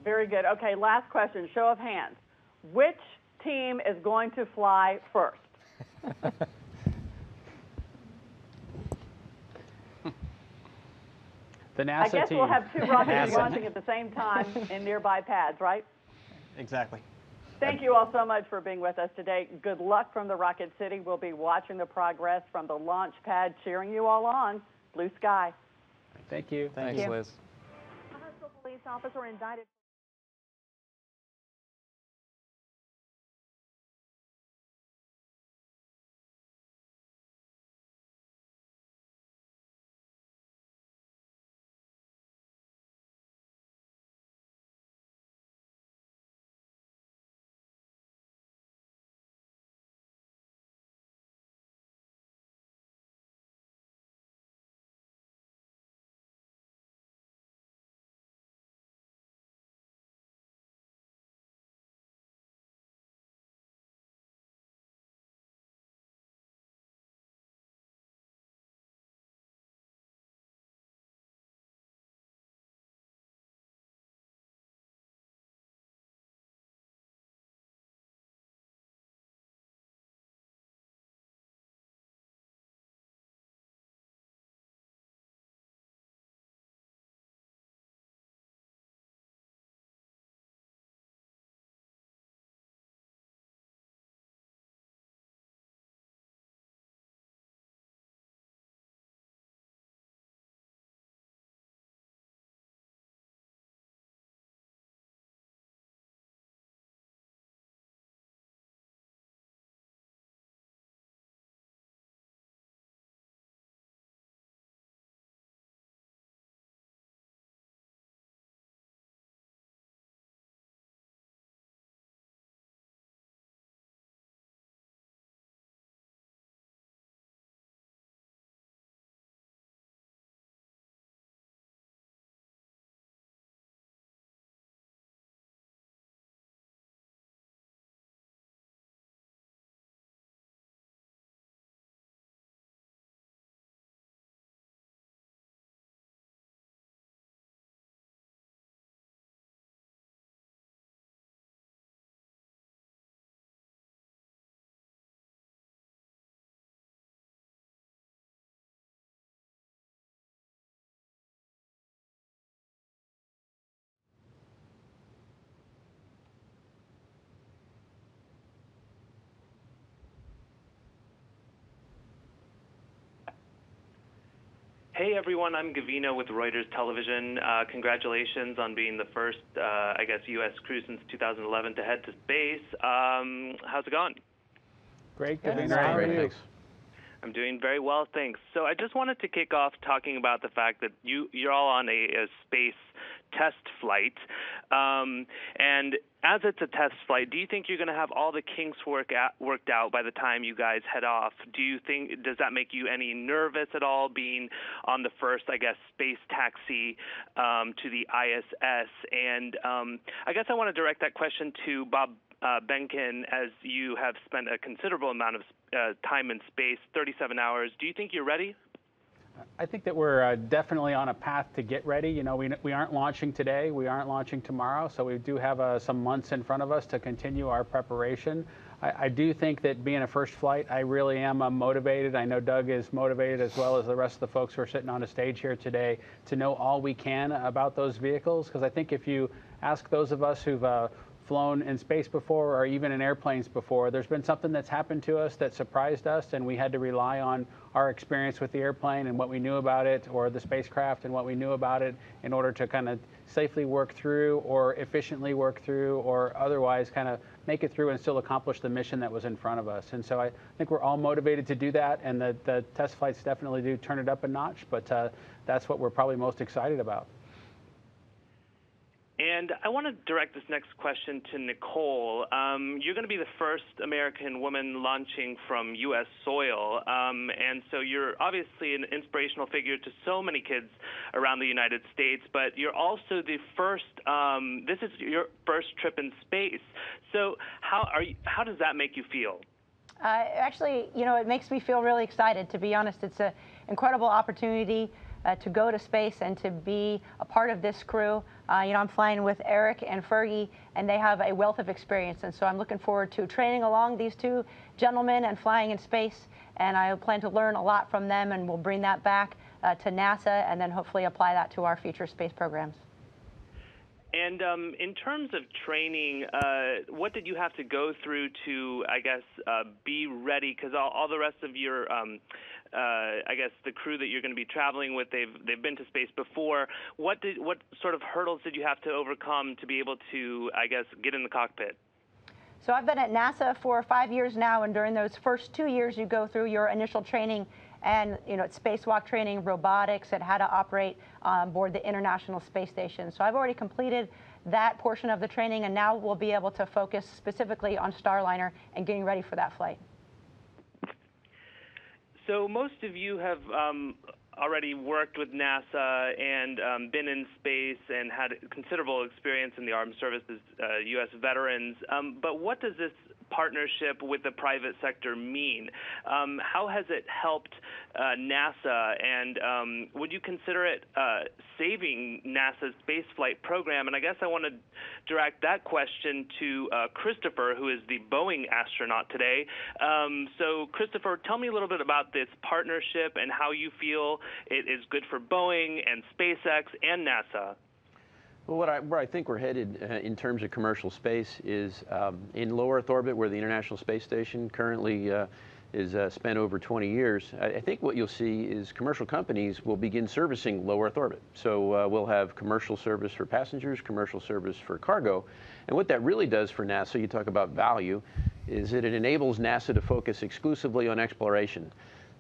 Very good. Okay, last question, show of hands. Which team is going to fly first? The NASA I guess team. we'll have two rockets launching at the same time in nearby pads, right? Exactly. Thank you all so much for being with us today. Good luck from the Rocket City. We'll be watching the progress from the launch pad, cheering you all on. Blue sky. Thank you. Thanks, Liz. A Huntsville police officer indicted. Hey everyone, I'm Gavino with Reuters Television. Congratulations on being the first, I guess, U.S. crew since 2011 to head to space. How's it going? Great, Gavino. How are you? I'm doing very well, thanks. So I just wanted to kick off talking about the fact that you're all on a space test flight. And as it's a test flight, do you think you're going to have all the kinks worked out by the time you guys head off? Does that make you any nervous at all, being on the first, I guess, space taxi to the ISS? And I guess I want to direct that question to Bob Behnken, as you have spent a considerable amount of time in space, 37 hours. Do you think you're ready? I think that we're definitely on a path to get ready. You know, we aren't launching today, we aren't launching tomorrow, so we do have some months in front of us to continue our preparation. I do think that being a first flight, I really am motivated. I know Doug is motivated, as well as the rest of the folks who are sitting on the stage here today, to know all we can about those vehicles, because I think if you ask those of us who've flown in space before or even in airplanes before. There's been something that's happened to us that surprised us, and we had to rely on our experience with the airplane and what we knew about it, or the spacecraft and what we knew about it, in order to kind of safely work through or efficiently work through or otherwise kind of make it through and still accomplish the mission that was in front of us. And so I think we're all motivated to do that, and the test flights definitely do turn it up a notch, but that's what we're probably most excited about. And I want to direct this next question to Nicole. You're going to be the first American woman launching from U.S. soil, and so you're obviously an inspirational figure to so many kids around the United States, but you're also the first, this is your first trip in space. So how does that make you feel? Actually, you know, it makes me feel really excited, to be honest. It's an incredible opportunity to go to space and to be a part of this crew. You know, I'm flying with Eric and Fergie, and they have a wealth of experience. And so I'm looking forward to training along these two gentlemen and flying in space. And I plan to learn a lot from them, and we'll bring that back to NASA and then hopefully apply that to our future space programs. And in terms of training, what did you have to go through to, I guess, be ready? Because all the rest of your, I guess, the crew that you're going to be traveling with, they've been to space before. What sort of hurdles did you have to overcome to be able to, I guess, get in the cockpit? So I've been at NASA for 5 years now, and during those first 2 years, you go through your initial training. And, you know, it's spacewalk training, robotics, and how to operate on board the International Space Station. So I've already completed that portion of the training, and now we'll be able to focus specifically on Starliner and getting ready for that flight. So most of you have already worked with NASA and been in space and had considerable experience in the armed services, U.S. veterans. But what does this partnership with the private sector mean? How has it helped NASA, and would you consider it saving NASA's spaceflight program? And I guess I want to direct that question to Christopher, who is the Boeing astronaut today. So Christopher, tell me a little bit about this partnership and how you feel it is good for Boeing and SpaceX and NASA. Well, where I think we're headed in terms of commercial space is in low Earth orbit, where the International Space Station currently is spent over 20 years. I think what you'll see is commercial companies will begin servicing low Earth orbit. So we'll have commercial service for passengers, commercial service for cargo. And what that really does for NASA, you talk about value, is that it enables NASA to focus exclusively on exploration.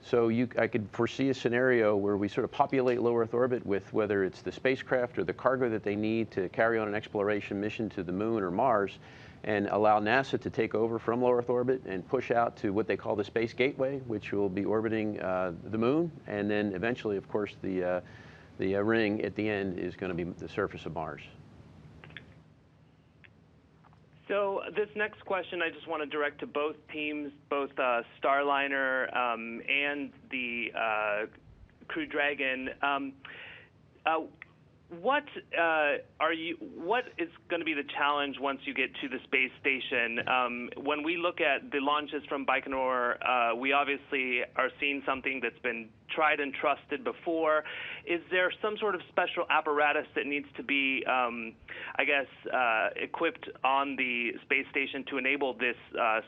So I could foresee a scenario where we sort of populate low Earth orbit with whether it's the spacecraft or the cargo that they need to carry on an exploration mission to the moon or Mars, and allow NASA to take over from low Earth orbit and push out to what they call the Space Gateway, which will be orbiting the moon, and then eventually, of course, the ring at the end is going to be the surface of Mars. So this next question I just want to direct to both teams, both Starliner and the Crew Dragon. What is going to be the challenge once you get to the space station? When we look at the launches from Baikonur, we obviously are seeing something that's been tried and trusted before. Is there some sort of special apparatus that needs to be, I guess, equipped on the space station to enable this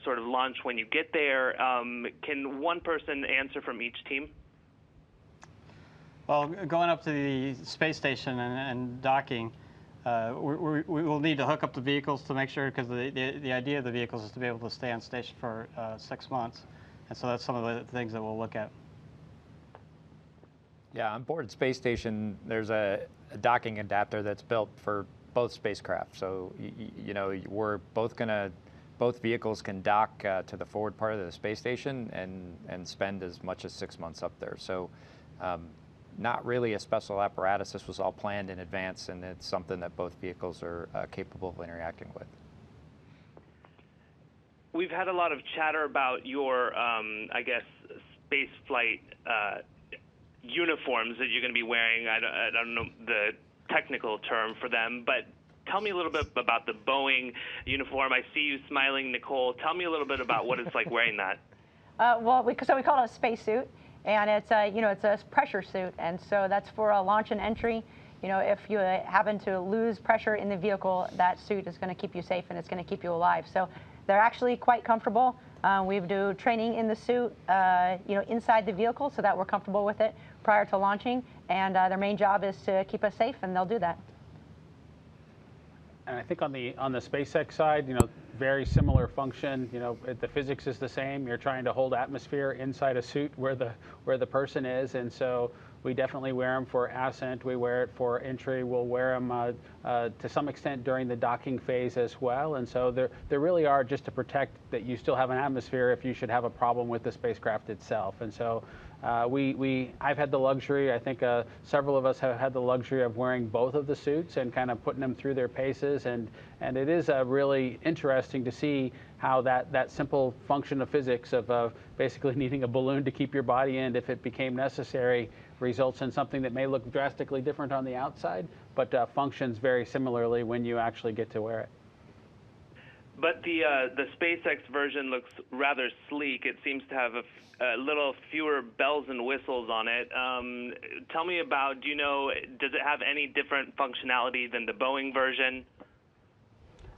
sort of launch when you get there? Can one person answer from each team? Well, going up to the space station and docking, we will need to hook up the vehicles to make sure, because the idea of the vehicles is to be able to stay on station for 6 months. And so that's some of the things that we'll look at. Yeah, on board Space Station, there's a docking adapter that's built for both spacecraft. So, you know, both vehicles can dock to the forward part of the space station and spend as much as 6 months up there. So, not really a special apparatus. This was all planned in advance, and it's something that both vehicles are capable of interacting with. We've had a lot of chatter about your, I guess, space flight uniforms that you're going to be wearing. I don't know the technical term for them, but tell me a little bit about the Boeing uniform. I see you smiling, Nicole. Tell me a little bit about what it's like wearing that. Well, we call it a spacesuit. And it's a, you know, it's a pressure suit, and so that's for a launch and entry. you know, if you happen to lose pressure in the vehicle, that suit is going to keep you safe and it's going to keep you alive. So they're actually quite comfortable. We do training in the suit, you know, inside the vehicle so that we're comfortable with it prior to launching. And their main job is to keep us safe, and they'll do that. And I think on the SpaceX side, you know, very similar function. You know, the physics is the same. You're trying to hold atmosphere inside a suit where the person is, and so we definitely wear them for ascent. We wear it for entry. We'll wear them to some extent during the docking phase as well. And so there really are just to protect that you still have an atmosphere if you should have a problem with the spacecraft itself. And so I've had the luxury, I think several of us have had the luxury of wearing both of the suits and kind of putting them through their paces. And it is really interesting to see how that simple function of physics of basically needing a balloon to keep your body in if it became necessary results in something that may look drastically different on the outside, but functions very similarly when you actually get to wear it. But the SpaceX version looks rather sleek. It seems to have a little fewer bells and whistles on it. Tell me about, do you know, does it have any different functionality than the Boeing version?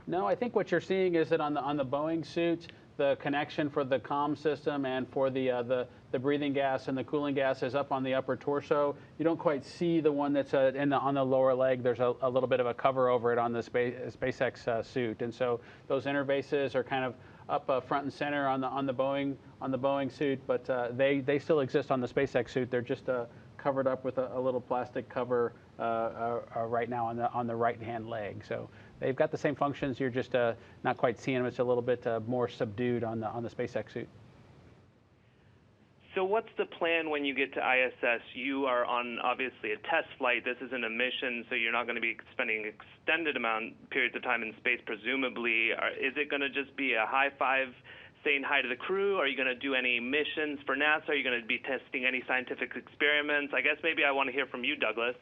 No, I think what you're seeing is that on the Boeing suits, the connection for the comm system and for the breathing gas and the cooling gas is up on the upper torso. You don't quite see the one that's on the lower leg. There's a little bit of a cover over it on the SpaceX suit, and so those interfaces are kind of up front and center on the Boeing suit, but they still exist on the SpaceX suit. They're just covered up with a little plastic cover right now on the right-hand leg. So they've got the same functions. You're just not quite seeing them. It's a little bit more subdued on the SpaceX suit. So what's the plan when you get to ISS? You are on, obviously, a test flight. This isn't a mission, so you're not going to be spending extended periods of time in space, presumably. Is it going to just be a high five, saying hi to the crew? Are you going to do any missions for NASA? Are you going to be testing any scientific experiments? I guess maybe I want to hear from you, Douglas.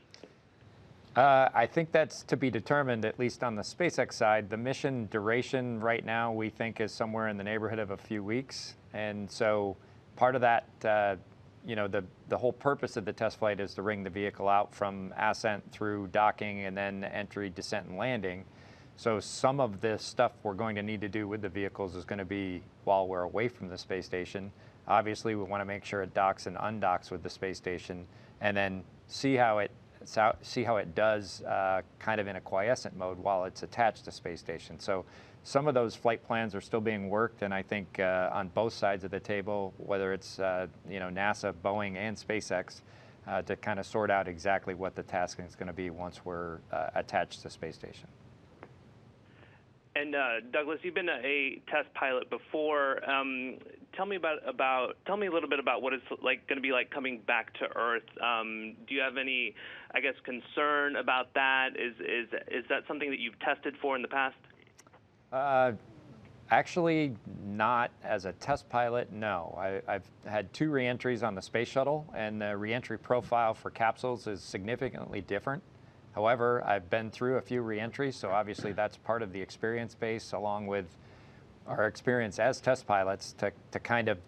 I think that's to be determined, at least on the SpaceX side. The mission duration right now we think is somewhere in the neighborhood of a few weeks. And so part of that, you know, the whole purpose of the test flight is to ring the vehicle out from ascent through docking and then entry, descent, and landing. So some of the stuff we're going to need to do with the vehicles is going to be while we're away from the space station. Obviously, we want to make sure it docks and undocks with the space station, and then see how it does kind of in a quiescent mode while it's attached to space station. So some of those flight plans are still being worked, and I think on both sides of the table, whether it's you know, NASA, Boeing, and SpaceX, to kind of sort out exactly what the tasking is going to be once we're attached to space station. And Douglas, you've been a test pilot before. Tell me a little bit about what it's like going to be like coming back to Earth. Do you have any, I guess, concern about that? Is that something that you've tested for in the past? Actually, not as a test pilot, no. I've had 2 reentries on the space shuttle, and the reentry profile for capsules is significantly different. However, I've been through a few reentries, so obviously that's part of the experience base, along with our experience as test pilots, to kind of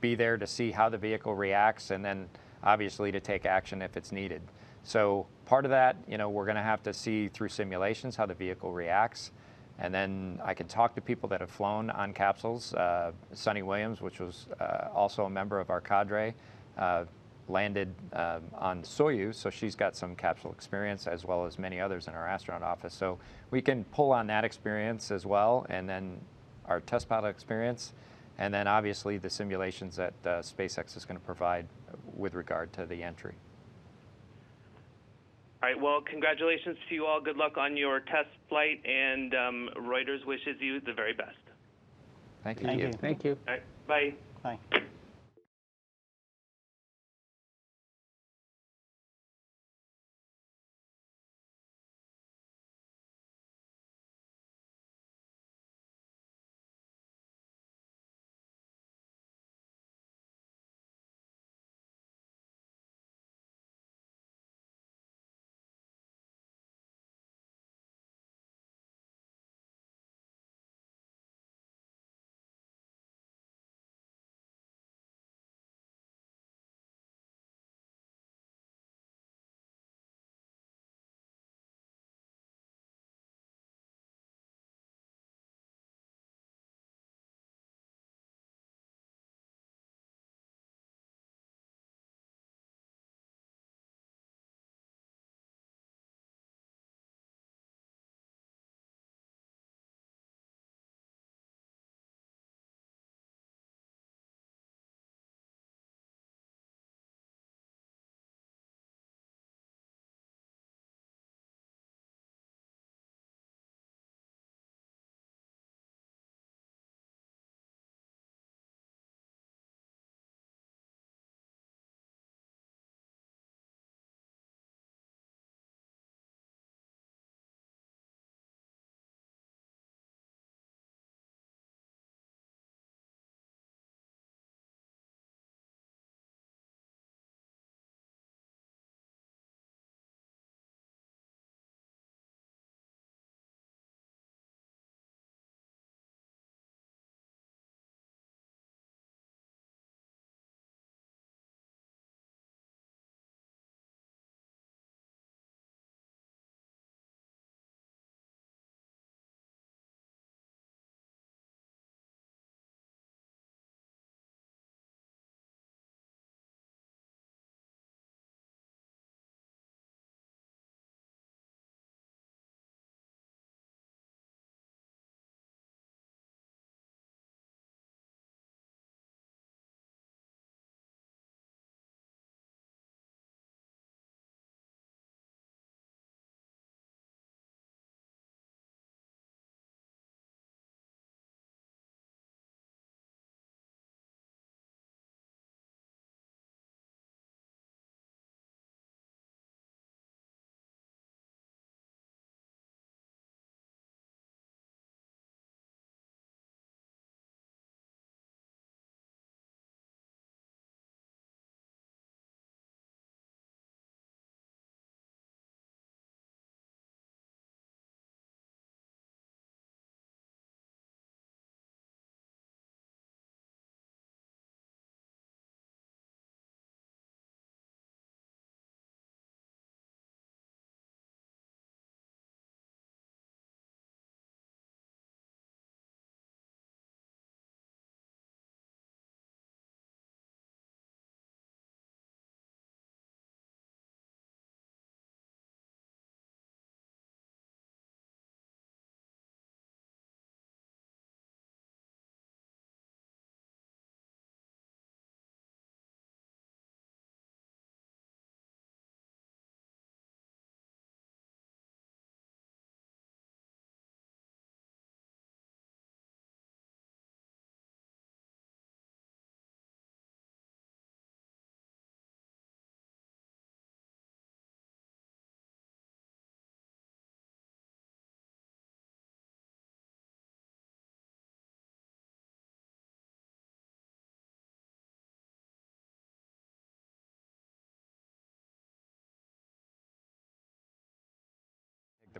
be there to see how the vehicle reacts, and then obviously to take action if it's needed. So part of that, you know, we're going to have to see through simulations how the vehicle reacts. And then I can talk to people that have flown on capsules. Sunny Williams, which was also a member of our cadre, landed on Soyuz, so she's got some capsule experience, as well as many others in our astronaut office. So we can pull on that experience as well, and then our test pilot experience, and then obviously the simulations that SpaceX is going to provide with regard to the entry. All right, well, congratulations to you all. Good luck on your test flight, and Reuters wishes you the very best. Thank you. Thank you. Thank you. All right, bye. Bye.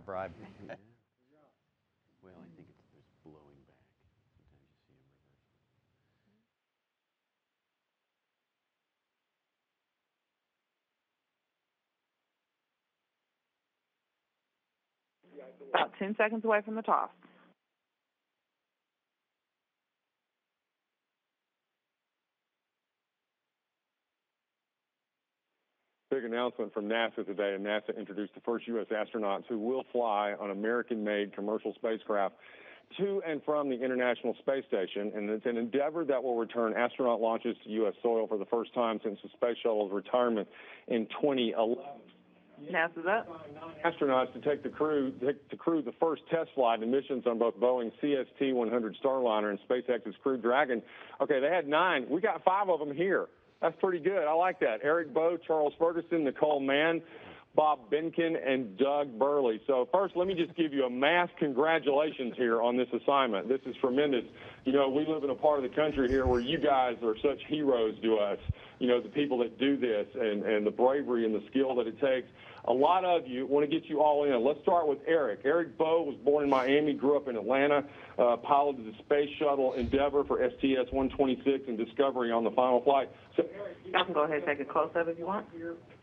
bribe. Well, I think it's there's blowing back. Sometimes you see them reverse. About 10 seconds away from the toss. Big announcement from NASA today, and NASA introduced the first U.S. astronauts who will fly on American-made commercial spacecraft to and from the International Space Station, and it's an endeavor that will return astronaut launches to U.S. soil for the first time since the Space Shuttle's retirement in 2011. NASA's up. Astronauts to take the crew the first test flight and missions on both Boeing CST-100 Starliner and SpaceX's Crew Dragon. Okay, they had 9. We got 5 of them here. That's pretty good. I like that. Eric Bowe, Charles Ferguson, Nicole Mann, Bob Behnken, and Doug Burley. So first, let me just give you a mass congratulations here on this assignment. This is tremendous. You know, we live in a part of the country here where you guys are such heroes to us. You know, the people that do this and the bravery and the skill that it takes. A lot of you want to get you all in. Let's start with Eric. Eric Bowe was born in Miami, grew up in Atlanta, piloted the Space Shuttle Endeavour for STS-126 and Discovery on the final flight. So, Eric, I can go ahead and take a close-up if you want.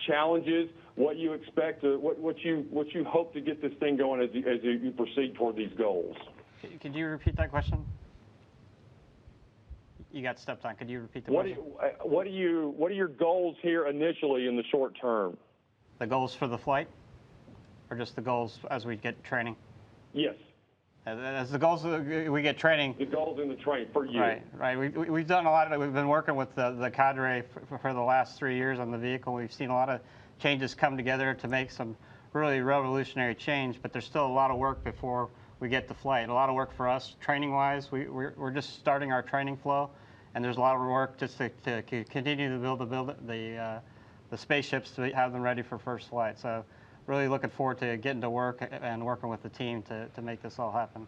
Challenges, what you expect, what you hope to get this thing going as you proceed toward these goals. Could you repeat that question? You got stepped on. Could you repeat the question? What are your goals here initially in the short term? The goals for the flight, or just the goals as we get training? Yes. As the goals we get training. The goals in the train for you. Right. We've done a lot of it. We've been working with the cadre for the last 3 years on the vehicle. We've seen a lot of changes come together to make some really revolutionary change, but there's still a lot of work before we get to flight. A lot of work for us training-wise. We're just starting our training flow, and there's a lot of work just to continue to build the spaceships to have them ready for first flight. So really looking forward to getting to work and working with the team to make this all happen.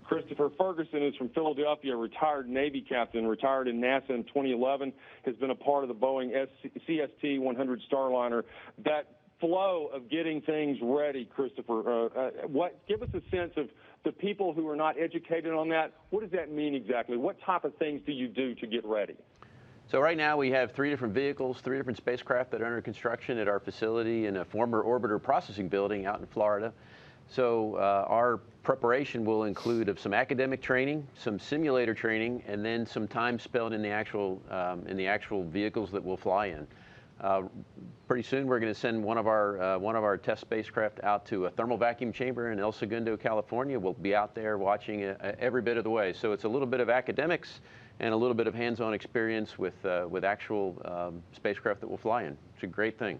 Christopher Ferguson is from Philadelphia, retired Navy captain, retired in NASA in 2011, has been a part of the Boeing CST-100 Starliner. That flow of getting things ready, Christopher, give us a sense of the people who are not educated on that. What does that mean exactly? What type of things do you do to get ready? So right now we have 3 different vehicles, 3 different spacecraft that are under construction at our facility in a former orbiter processing building out in Florida. So our preparation will include of some academic training, some simulator training, and then some time spent in the actual vehicles that we'll fly in. Pretty soon we're going to send one of our test spacecraft out to a thermal vacuum chamber in El Segundo, California. We'll be out there watching every bit of the way. So it's a little bit of academics and a little bit of hands-on experience with actual spacecraft that we'll fly in. It's a great thing.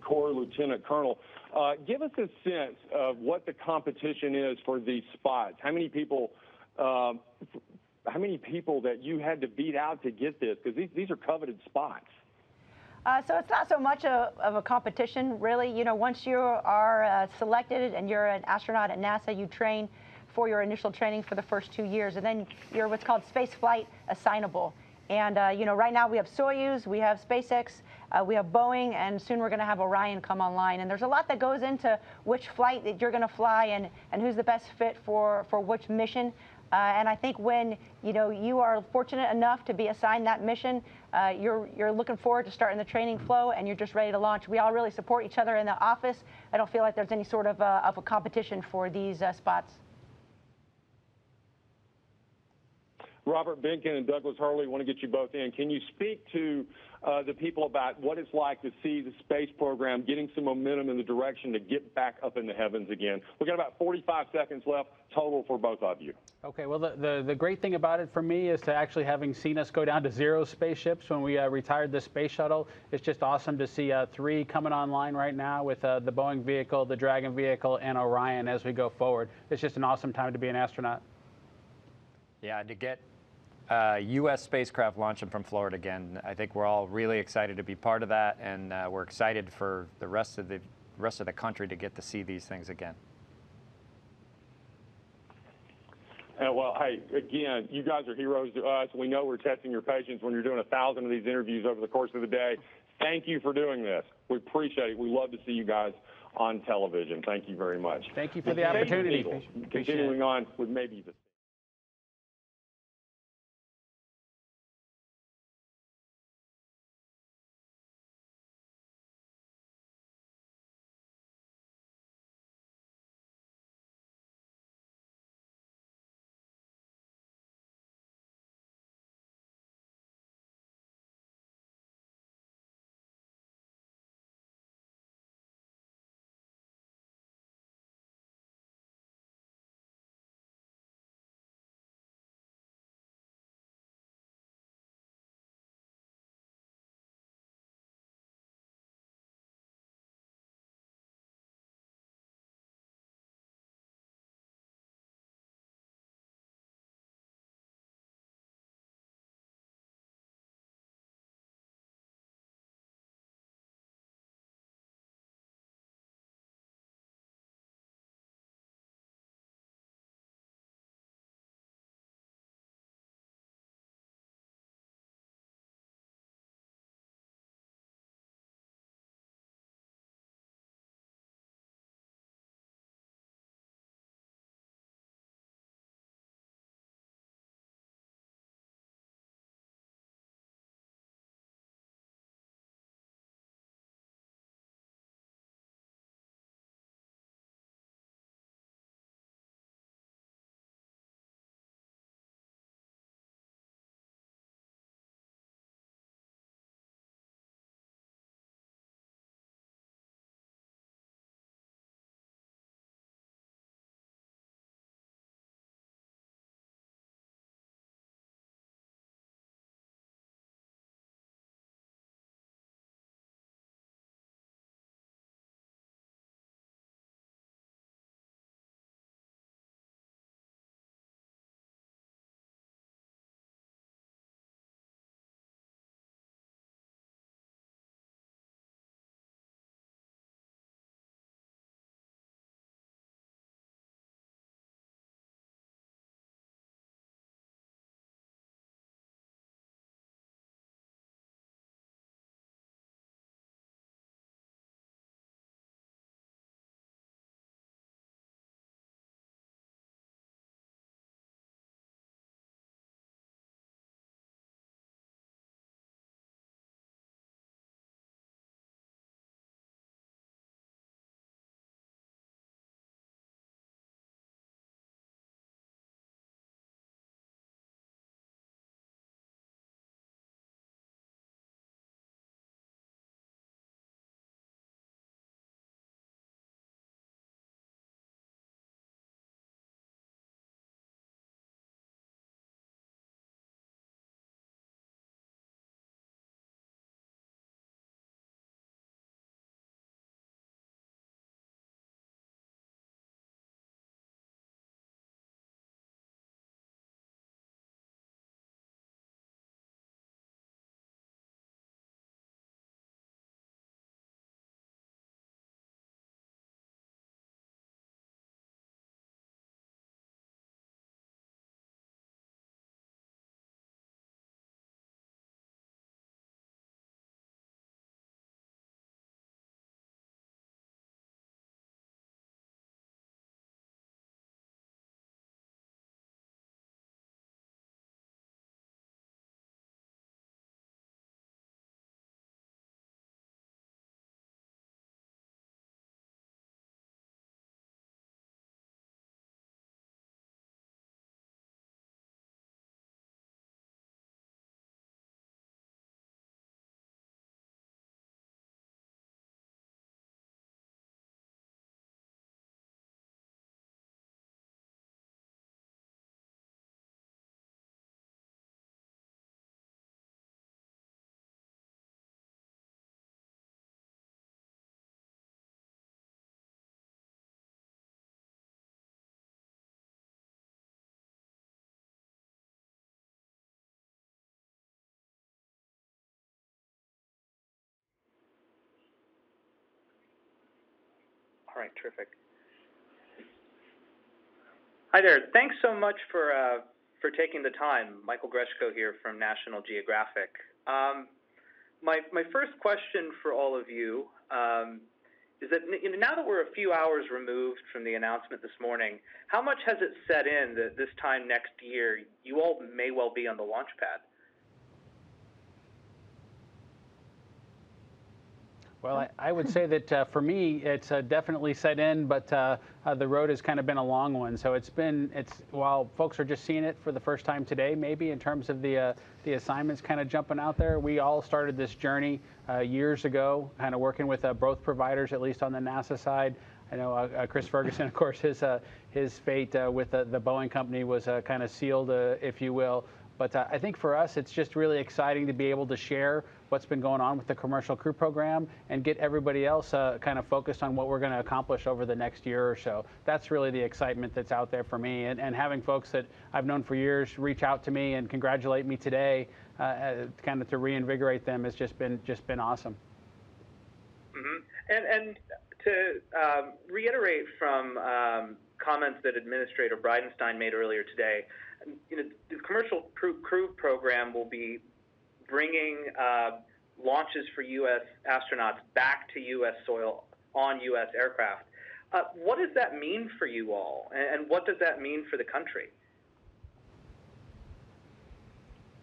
Corps Lieutenant Colonel, give us a sense of what the competition is for these spots. How many people that you had to beat out to get this? Because these are coveted spots. So it's not so much of a competition, really. You know, once you are selected and you're an astronaut at NASA, you train for your initial training for the first 2 years, and then you're what's called space flight assignable. And, you know, right now we have Soyuz, we have SpaceX, we have Boeing, and soon we're going to have Orion come online. And there's a lot that goes into which flight that you're going to fly and who's the best fit for which mission. And I think when, you know, you are fortunate enough to be assigned that mission, you're looking forward to starting the training flow, and you're just ready to launch. We all really support each other in the office. I don't feel like there's any sort of a competition for these spots. Robert Behnken and Douglas Hurley, want to get you both in. Can you speak to the people about what it's like to see the space program getting some momentum in the direction to get back up in the heavens again? We've got about 45 seconds left total for both of you. Okay, well, the great thing about it for me is to actually having seen us go down to 0 spaceships when we retired the space shuttle. It's just awesome to see 3 coming online right now with the Boeing vehicle, the Dragon vehicle, and Orion as we go forward. It's just an awesome time to be an astronaut. Yeah, to get U.S. spacecraft launching from Florida again, I think we're all really excited to be part of that, and we're excited for the rest of the country to get to see these things again. And well, hey, again, you guys are heroes to us. We know we're testing your patience when you're doing 1,000 of these interviews over the course of the day. Thank you for doing this. We appreciate it. We love to see you guys on television. Thank you very much. Thank you for the opportunity. Continuing on with maybe the All right, terrific. Hi there. Thanks so much for taking the time. Michael Greshko here from National Geographic. My first question for all of you is that now that we're a few hours removed from the announcement this morning, how much has it set in that this time next year you all may well be on the launch pad? Well, I would say that for me, it's definitely set in, but the road has kind of been a long one. So while folks are just seeing it for the first time today, maybe in terms of the assignments kind of jumping out there, we all started this journey years ago, kind of working with both providers, at least on the NASA side. I know Chris Ferguson, of course, his fate with the Boeing company was kind of sealed, if you will. But I think for us, it's just really exciting to be able to share what's been going on with the Commercial Crew Program and get everybody else kind of focused on what we're going to accomplish over the next year or so. That's really the excitement that's out there for me. And having folks that I've known for years reach out to me and congratulate me today, kind of to reinvigorate them, has just been awesome. Mm-hmm. And to reiterate from comments that Administrator Bridenstine made earlier today, the Commercial Crew Program will be bringing launches for U.S. astronauts back to U.S. soil on U.S. aircraft. What does that mean for you all, and what does that mean for the country?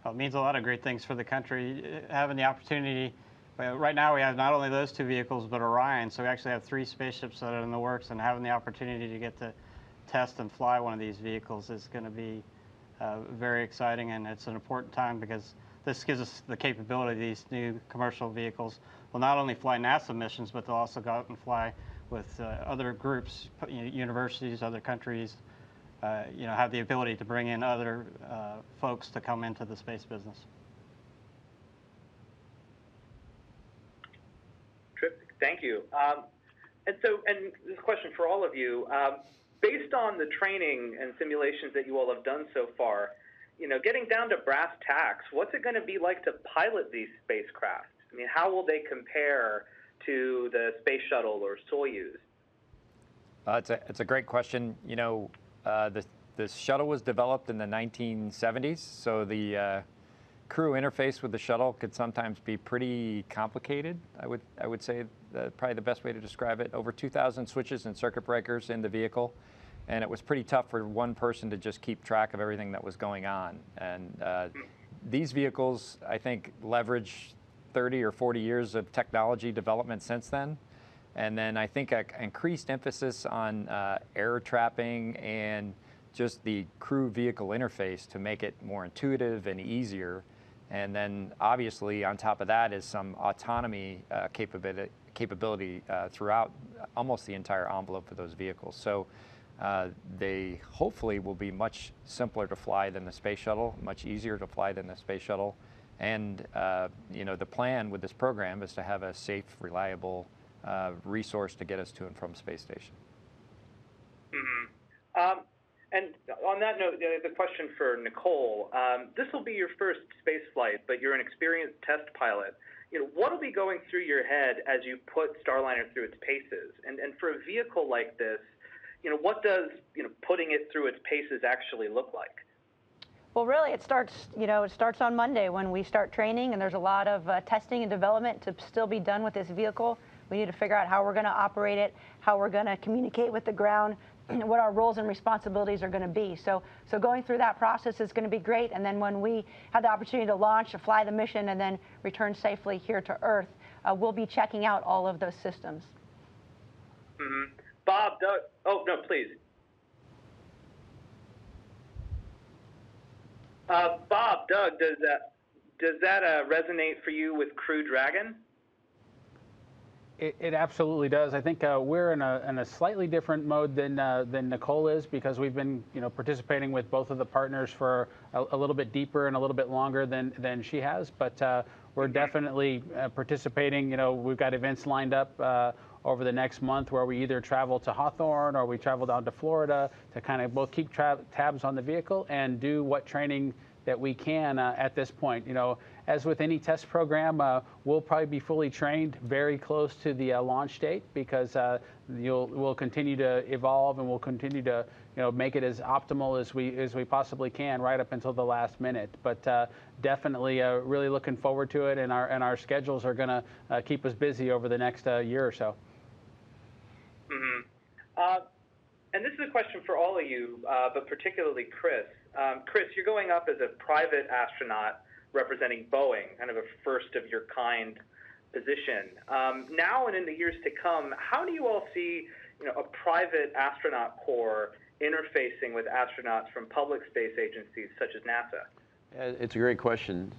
Well, it means a lot of great things for the country. Having the opportunity, right now we have not only those two vehicles, but Orion, so we actually have 3 spaceships that are in the works, and having the opportunity to get to test and fly one of these vehicles is going to be very exciting, and it's an important time because this gives us the capability. These new commercial vehicles will not only fly NASA missions, but they'll also go out and fly with other groups, universities, other countries, have the ability to bring in other folks to come into the space business. Terrific, thank you. And this question for all of you, based on the training and simulations that you all have done so far, getting down to brass tacks, what's it going to be like to pilot these spacecraft? I mean, how will they compare to the Space Shuttle or Soyuz? It's a great question. The shuttle was developed in the 1970s, so the crew interface with the shuttle could sometimes be pretty complicated. I would say probably the best way to describe it. Over 2,000 switches and circuit breakers in the vehicle, and it was pretty tough for one person to just keep track of everything that was going on. And these vehicles, I think, leverage 30 or 40 years of technology development since then. And then I think an increased emphasis on error trapping and just the crew vehicle interface to make it more intuitive and easier. And then obviously on top of that is some autonomy capability throughout almost the entire envelope of those vehicles. So they hopefully will be much simpler to fly than the Space Shuttle, much easier to fly than the Space Shuttle. And the plan with this program is to have a safe, reliable resource to get us to and from space station. Mm-hmm. And on that note, the question for Nicole, this will be your first space flight, but you're an experienced test pilot. What will be going through your head as you put Starliner through its paces? And for a vehicle like this, what does putting it through its paces actually look like? Well, really, it starts on Monday when we start training, and there's a lot of testing and development to still be done with this vehicle. We need to figure out how we're going to operate it, how we're going to communicate with the ground, what our roles and responsibilities are going to be. So going through that process is going to be great. And then when we have the opportunity to launch, to fly the mission, and then return safely here to Earth, we'll be checking out all of those systems. Mm-hmm. Bob, Doug, oh, no, please. Bob, Doug, does that resonate for you with Crew Dragon? It absolutely does. I think we're in a slightly different mode than Nicole is, because we've been participating with both of the partners for a little bit deeper and a little bit longer than she has. But we're definitely participating. We've got events lined up over the next month where we either travel to Hawthorne or we travel down to Florida to kind of both keep tabs on the vehicle and do what training that we can at this point. You know, as with any test program, we'll probably be fully trained very close to the launch date, because we'll continue to evolve, and we'll continue to make it as optimal as we possibly can right up until the last minute. But definitely really looking forward to it, and our schedules are going to keep us busy over the next year or so. And this is a question for all of you, but particularly Chris. Chris, you're going up as a private astronaut representing Boeing, kind of a first-of-your-kind position. Now and in the years to come, how do you all see a private astronaut corps interfacing with astronauts from public space agencies such as NASA? It's a great question.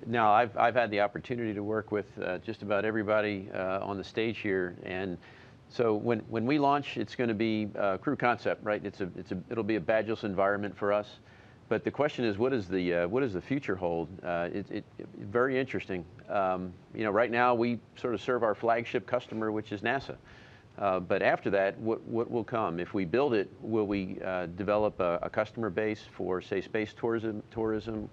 Now, I've had the opportunity to work with just about everybody on the stage here, and so when we launch, it's going to be a crew concept, right? It'll be a badgeless environment for us. But the question is, what does the future hold? It's very interesting. Right now we sort of serve our flagship customer, which is NASA. But after that, what will come? If we build it, will we develop a customer base for, say, space tourism,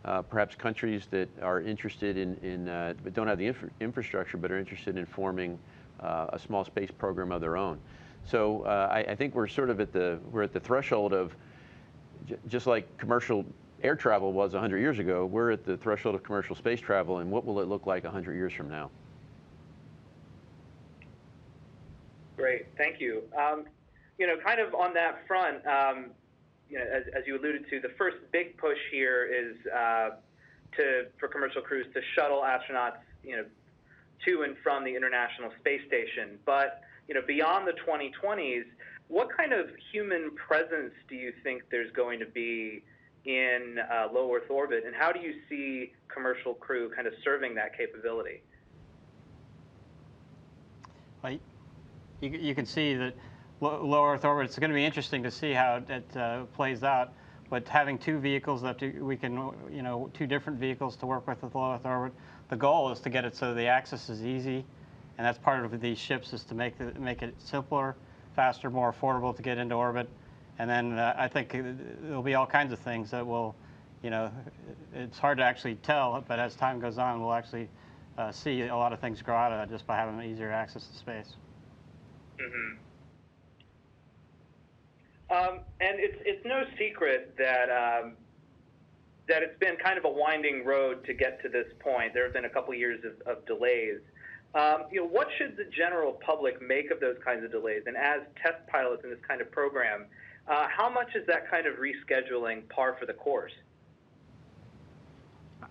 perhaps countries that are interested in but don't have the infrastructure, but are interested in forming a small space program of their own. So I think we're sort of at the threshold of, just like commercial air travel was 100 years ago, we're at the threshold of commercial space travel, and what will it look like 100 years from now? Great, thank you. Kind of on that front, as you alluded to, the first big push here is for commercial crews to shuttle astronauts, to and from the International Space Station. But beyond the 2020s, what kind of human presence do you think there's going to be in low Earth orbit, and how do you see commercial crew kind of serving that capability? Well, you can see that low Earth orbit, it's going to be interesting to see how it plays out. But having two vehicles we can, two different vehicles to work with low Earth orbit, the goal is to get it so the access is easy, and that's part of these ships, is to make it simpler, faster, more affordable to get into orbit. And then I think there'll be all kinds of things that will, it's hard to actually tell, but as time goes on, we'll actually see a lot of things grow out of it just by having easier access to space. Mm-hmm. And it's no secret that that it's been kind of a winding road to get to this point. There have been a couple years of delays. What should the general public make of those kinds of delays? And as test pilots in this kind of program, how much is that kind of rescheduling par for the course?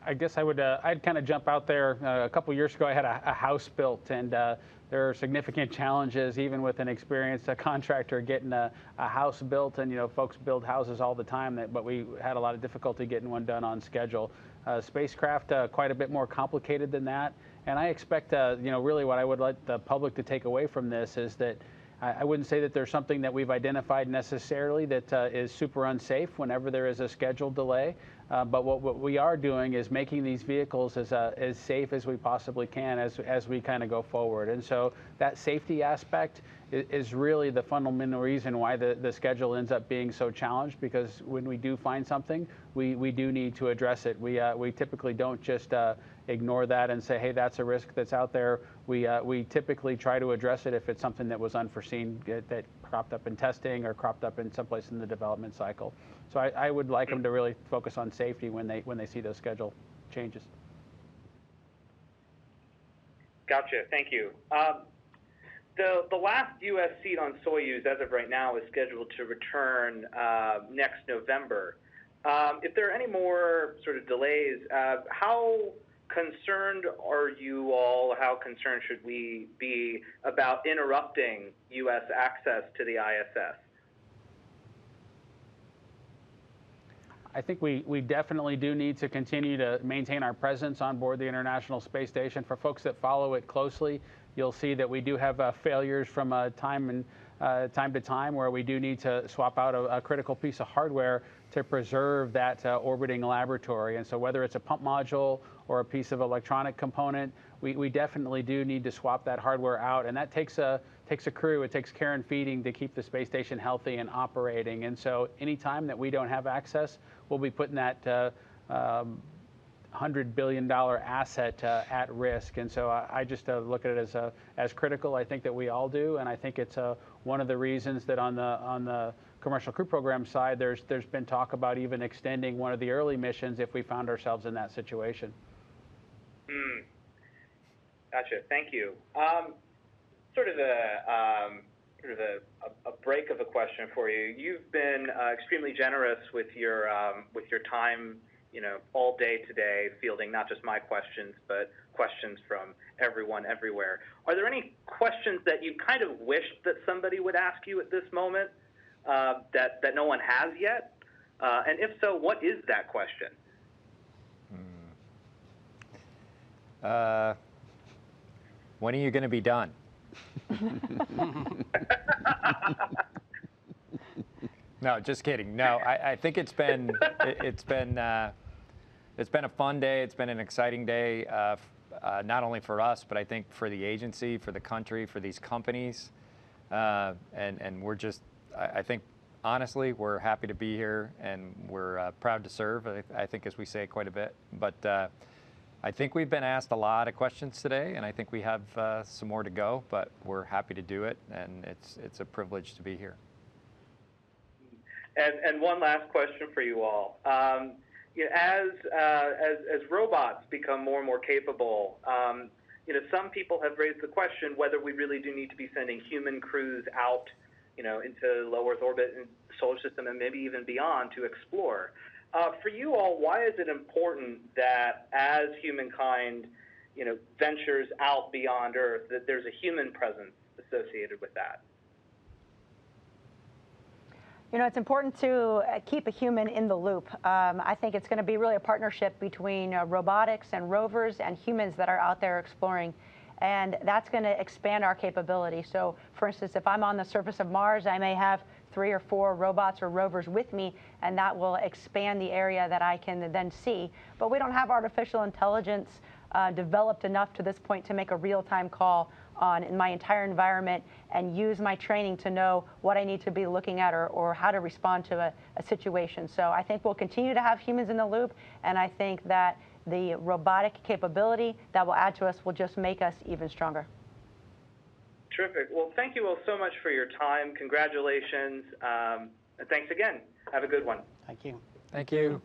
I guess I'd kind of jump out there. A couple years ago, I had a house built, and there are significant challenges, even with an experienced contractor, getting a house built. And folks build houses all the time, but we had a lot of difficulty getting one done on schedule. Spacecraft, quite a bit more complicated than that. And I expect, really what I would like the public to take away from this is that I wouldn't say that there's something that we've identified necessarily that is super unsafe whenever there is a scheduled delay. But what we are doing is making these vehicles as safe as we possibly can as we kind of go forward. And so that safety aspect is really the fundamental reason why the schedule ends up being so challenged, because when we do find something, we do need to address it. We typically don't just ignore that and say, hey, that's a risk that's out there. We typically try to address it if it's something that was unforeseen, that cropped up in testing or cropped up in someplace in the development cycle. So I would like them to really focus on safety when they see those schedule changes. Gotcha. Thank you. The last U.S. seat on Soyuz, as of right now, is scheduled to return next November. If there are any more sort of delays, how concerned are you all? How concerned should we be about interrupting U.S. access to the ISS? I think we definitely do need to continue to maintain our presence on board the International Space Station. For folks that follow it closely, you'll see that we do have failures from time to time where we do need to swap out a critical piece of hardware to preserve that orbiting laboratory. And so whether it's a pump module or a piece of electronic component, we definitely do need to swap that hardware out. And that takes a crew, it takes care and feeding to keep the space station healthy and operating. And so anytime that we don't have access, we'll be putting that $100 billion asset at risk. And so I just look at it as critical. I think that we all do, and I think it's one of the reasons that on the commercial crew program side, there's been talk about even extending one of the early missions if we found ourselves in that situation. Gotcha. Thank you. Sort of a break of a question for you. You've been extremely generous with your time, all day today, fielding not just my questions, but questions from everyone everywhere. Are there any questions that you kind of wished that somebody would ask you at this moment that no one has yet? And if so, what is that question? When are you going to be done? No, just kidding. No, I think it's been a fun day. It's been an exciting day, not only for us, but I think for the agency, for the country, for these companies, and we're just, I think, honestly, we're happy to be here, and we're proud to serve. I think, as we say quite a bit, but I think we've been asked a lot of questions today, and I think we have some more to go, but we're happy to do it, and it's a privilege to be here. And one last question for you all. As robots become more and more capable, some people have raised the question whether we really do need to be sending human crews out, into low Earth orbit and solar system and maybe even beyond to explore. For you all, why is it important that as humankind, ventures out beyond Earth, that there's a human presence associated with that? It's important to keep a human in the loop. I think it's going to be really a partnership between robotics and rovers and humans that are out there exploring. And that's going to expand our capability. So, for instance, if I'm on the surface of Mars, I may have 3 or 4 robots or rovers with me, and that will expand the area that I can then see. But we don't have artificial intelligence developed enough to this point to make a real-time call on my entire environment and use my training to know what I need to be looking at or how to respond to a situation. So I think we'll continue to have humans in the loop, and I think that the robotic capability that will add to us will just make us even stronger. Terrific. Well, thank you all so much for your time. Congratulations. And thanks again. Have a good one. Thank you. Thank you.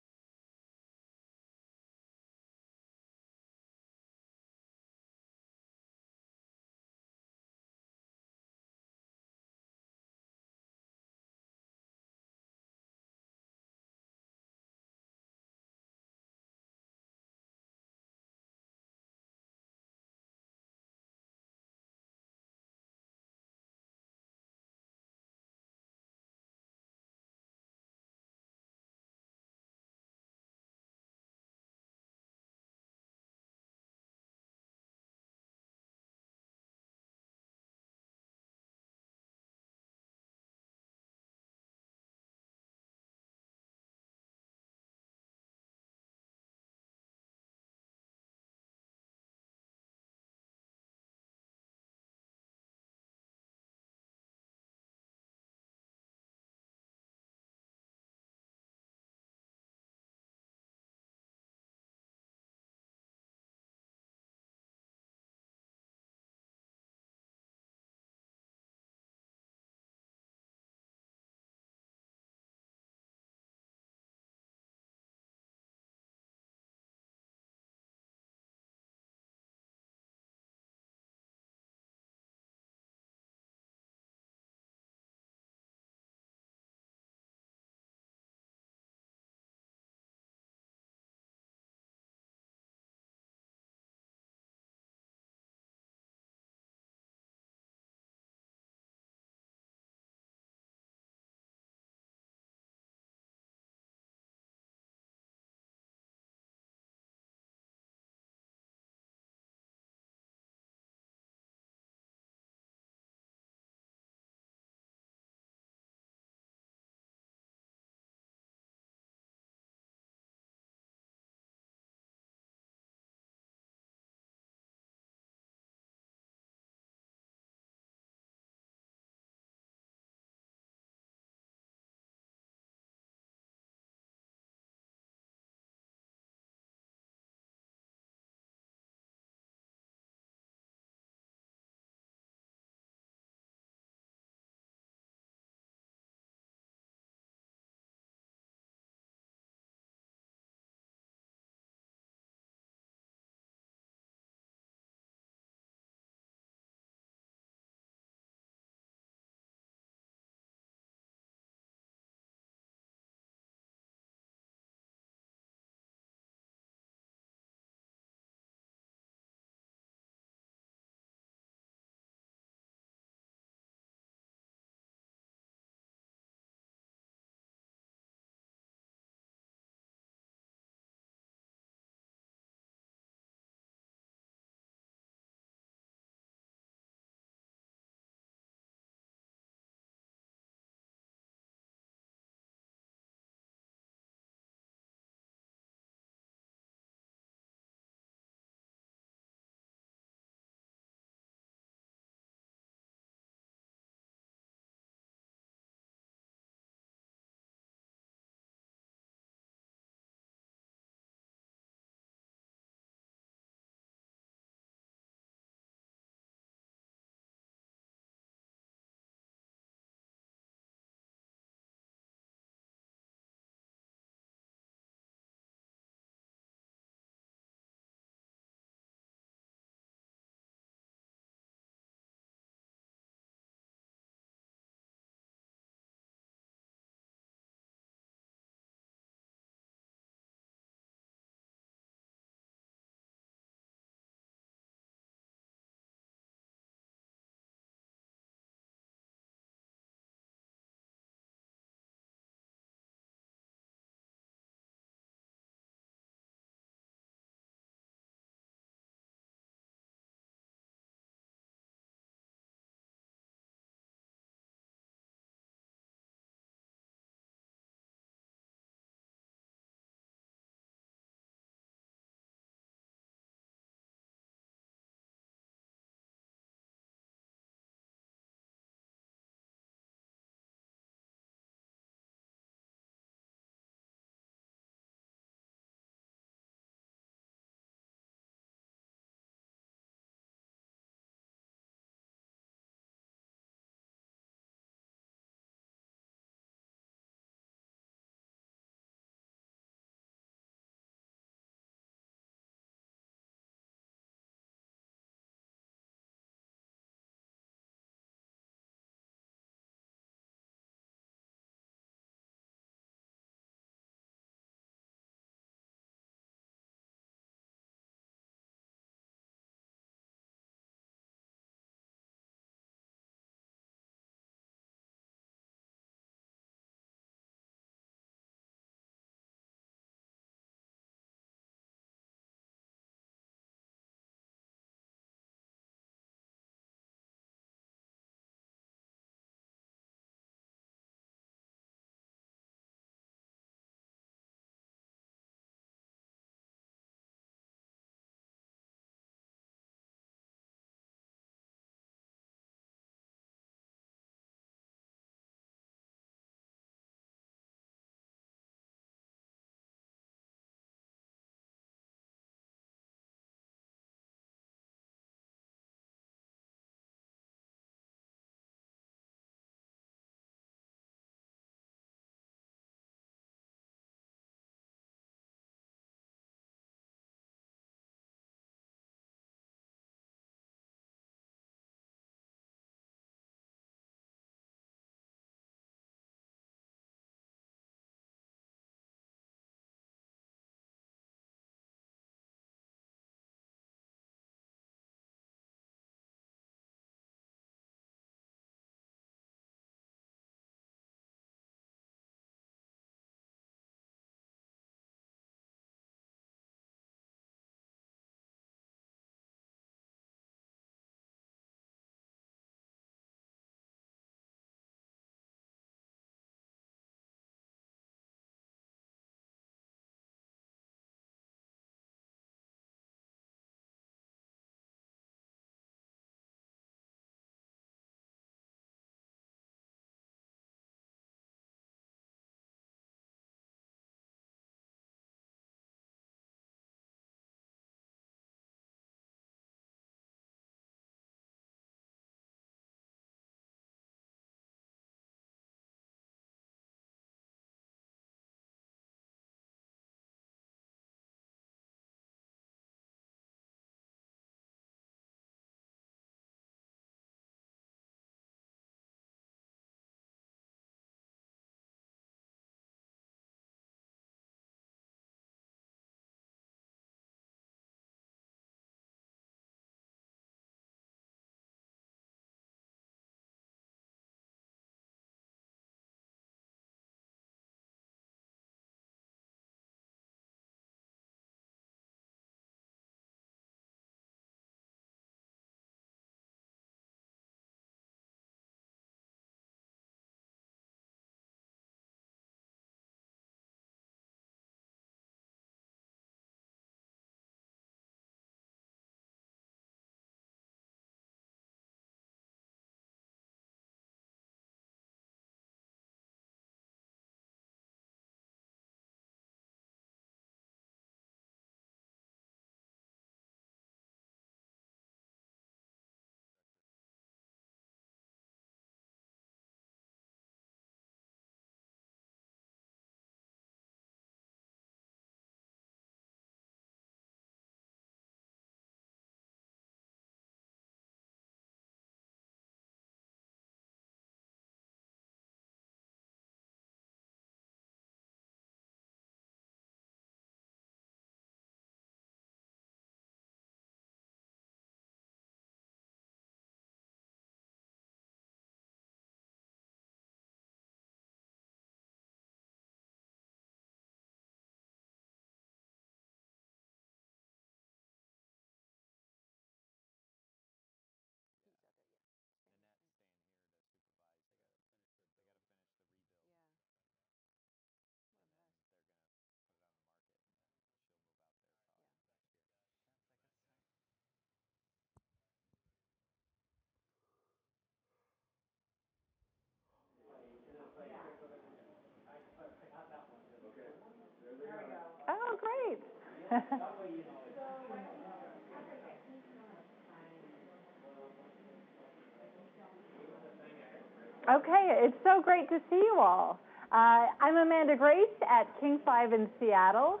Okay, it's so great to see you all. I'm Amanda Grace at King 5 in Seattle.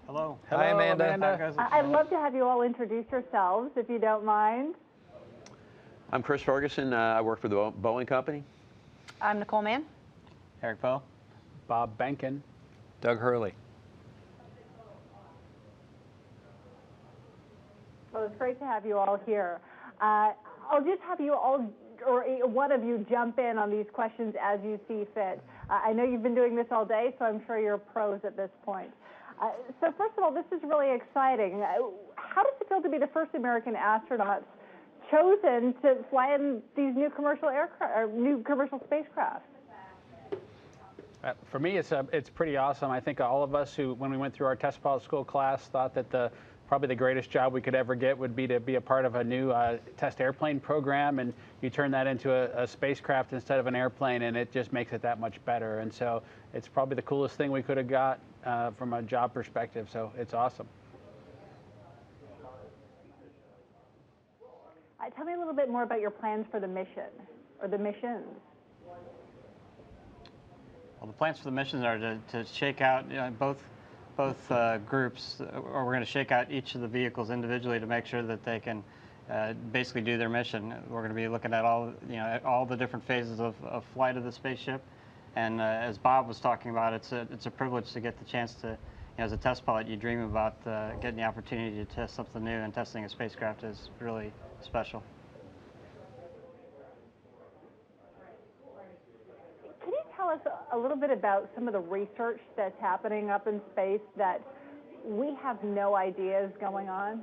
Hello. Hi, Amanda. I'd love to have you all introduce yourselves, if you don't mind. I'm Chris Ferguson. I work for the Boeing company. I'm Nicole Mann. Eric Poe. Bob Behnken. Doug Hurley. Well, it's great to have you all here. I'll just have you all, or one of you, jump in on these questions as you see fit. I know you've been doing this all day, so I'm sure you're pros at this point. So first of all, this is really exciting. How does it feel to be the first American astronauts chosen to fly in these new commercial aircraft, or new commercial spacecraft? For me, it's pretty awesome. I think all of us who, when we went through our test pilot school class, thought that probably the greatest job we could ever get would be to be a part of a new test airplane program, and you turn that into a spacecraft instead of an airplane, and it just makes it that much better. And so it's probably the coolest thing we could have got from a job perspective, so it's awesome. Tell me a little bit more about your plans for the mission, or the missions. Well, the plans for the missions are to shake out both groups, or we're going to shake out each of the vehicles individually to make sure that they can basically do their mission. We're going to be looking at all the different phases of flight of the spaceship, and as Bob was talking about, it's a privilege to get the chance to, as a test pilot, you dream about getting the opportunity to test something new, and testing a spacecraft is really special. Can you tell us a little bit about some of the research that's happening up in space that we have no idea is going on?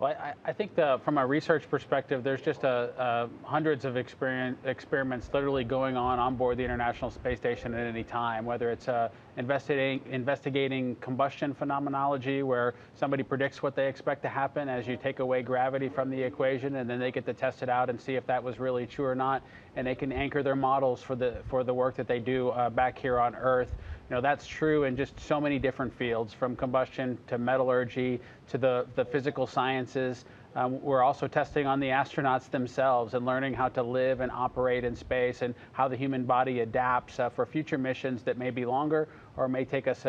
Well, I think from a research perspective, there's just hundreds of experiments literally going on board the International Space Station at any time, whether it's investigating combustion phenomenology, where somebody predicts what they expect to happen as you take away gravity from the equation, and then they get to test it out and see if that was really true or not, and they can anchor their models for the work that they do back here on Earth. That's true in just so many different fields, from combustion to metallurgy to the physical sciences. We're also testing on the astronauts themselves and learning how to live and operate in space, and how the human body adapts for future missions that may be longer or may take us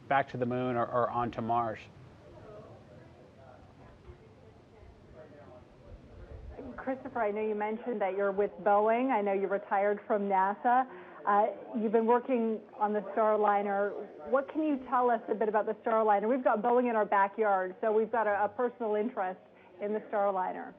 back to the moon or onto Mars. Christopher, I know you mentioned that you're with Boeing. I know you retired from NASA. You've been working on the Starliner. What can you tell us a bit about the Starliner? We've got Boeing in our backyard, so we've got a personal interest in the Starliner.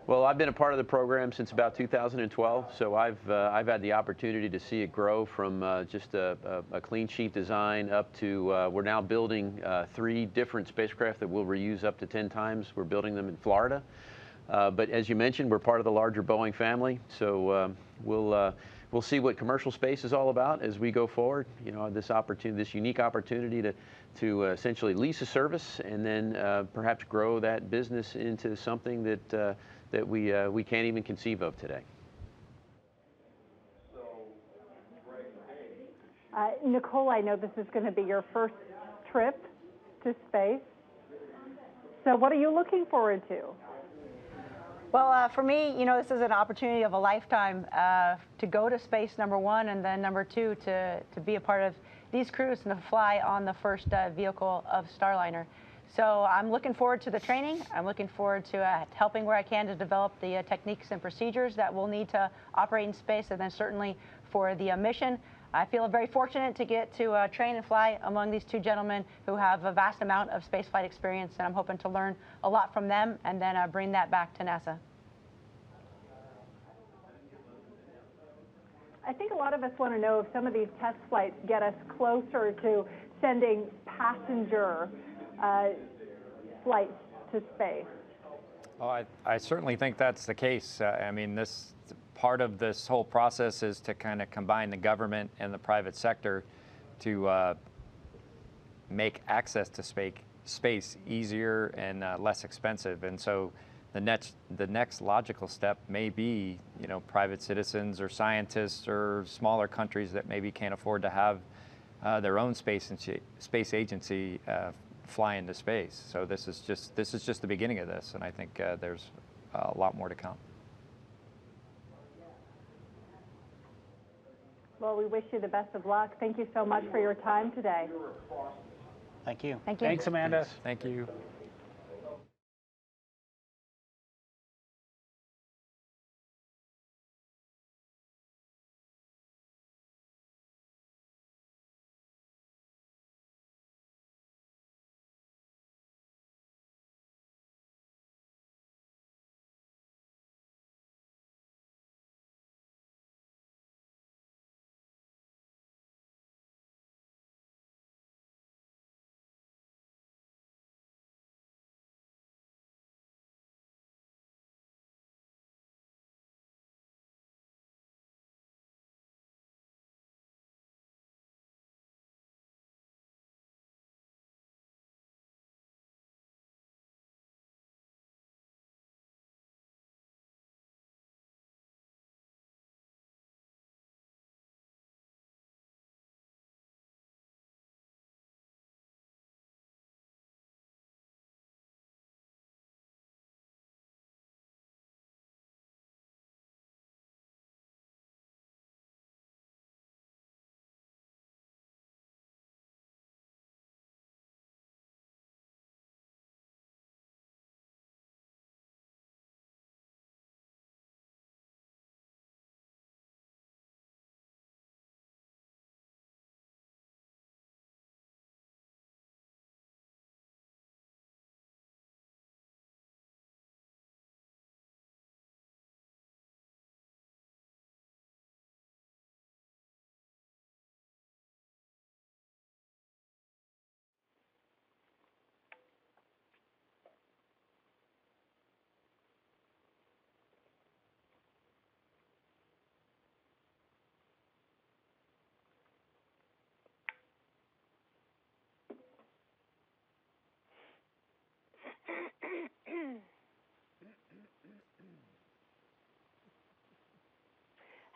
Well, I've been a part of the program since about 2012, so I've had the opportunity to see it grow from just a clean sheet design up to we're now building 3 different spacecraft that we'll reuse up to 10 times. We're building them in Florida. But as you mentioned, we're part of the larger Boeing family, so we'll see what commercial space is all about as we go forward. This unique opportunity to essentially lease a service, and then perhaps grow that business into something that we can't even conceive of today. Nicole, I know this is going to be your first trip to space. So what are you looking forward to? Well, for me, this is an opportunity of a lifetime to go to space, number one, and then number two, to be a part of these crews and to fly on the first vehicle of Starliner. So I'm looking forward to the training. I'm looking forward to helping where I can to develop the techniques and procedures that we'll need to operate in space, and then certainly for the mission. I feel very fortunate to get to train and fly among these 2 gentlemen who have a vast amount of spaceflight experience, and I'm hoping to learn a lot from them and then bring that back to NASA. I think a lot of us want to know if some of these test flights get us closer to sending passenger flights to space. Oh, I certainly think that's the case. I mean, part of this whole process is to kind of combine the government and the private sector to make access to space easier and less expensive. And so the next logical step may be, you know, private citizens or scientists or smaller countries that maybe can't afford to have their own space agency fly into space. So this is just the beginning of this, and I think there's a lot more to come. Well, we wish you the best of luck. Thank you so much for your time today. Thank you. Thank you. Thanks, Amanda. Thank you.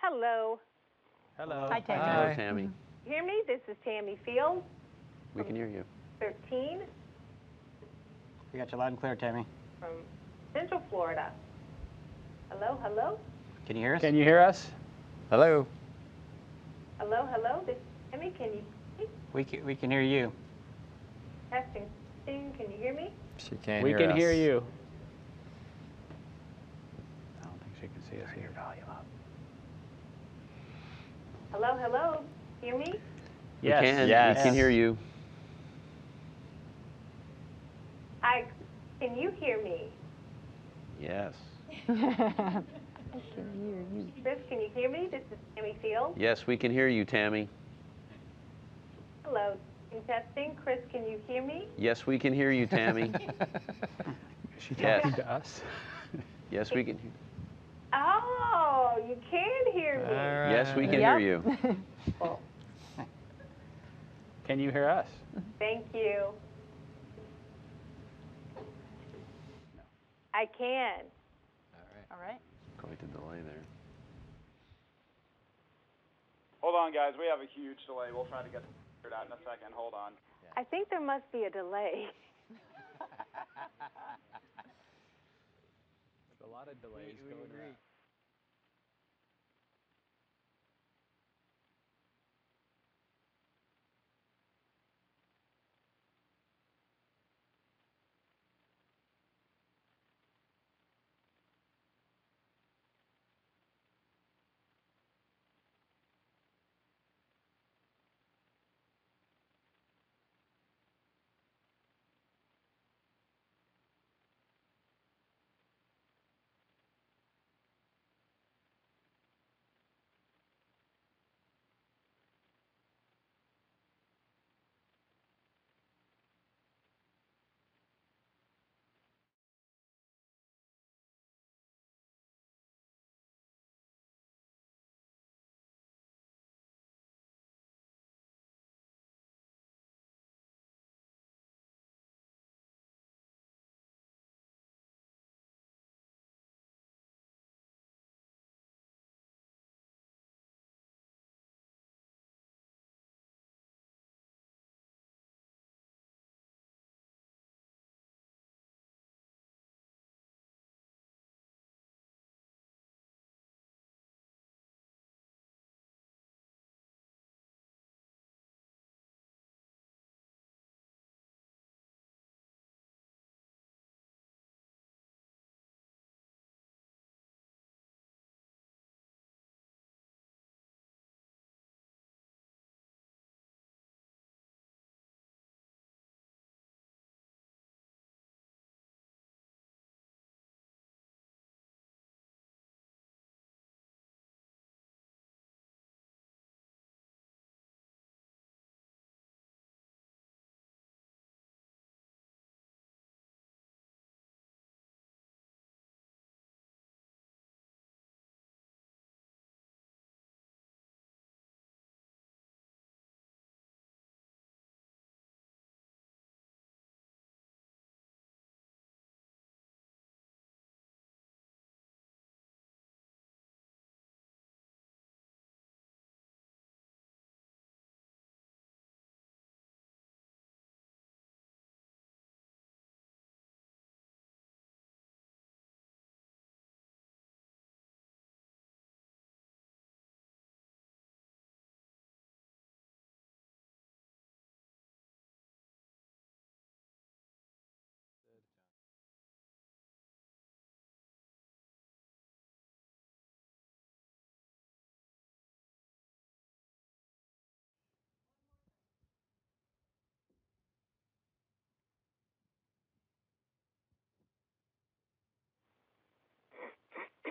Hello. Hello. Hi, Tammy. Hello, Tammy. Hear me? This is Tammy Fields, We can hear you. 13, We got you loud and clear, Tammy. from Central Florida. Hello, hello? Can you hear us? Can you hear us? Hello. Hello, hello? This is Tammy. Can you hear me? We can hear you. Testing. Can you hear me? She can't We hear can us. hear you. I don't think she can see us here. Hello, hello? Hear me? Yes. We can. Yes. We can hear you. Hi. Can you hear me? Yes. I can hear you. Chris, can you hear me? This is Tammy Fields. Yes, we can hear you, Tammy. Hello. Testing. Chris, can you hear me? Yes, we can hear you, Tammy. Is she Yes. talking to us? Yes, we can hear. Oh, you can hear me. Yes, we can hear you. Well, Can you hear us? thank you. I can. All right. Quite the delay there. Hold on, guys. We have a huge delay. We'll try to get it figured out in a second. Hold on. I think there must be a delay. There's a lot of delays going on.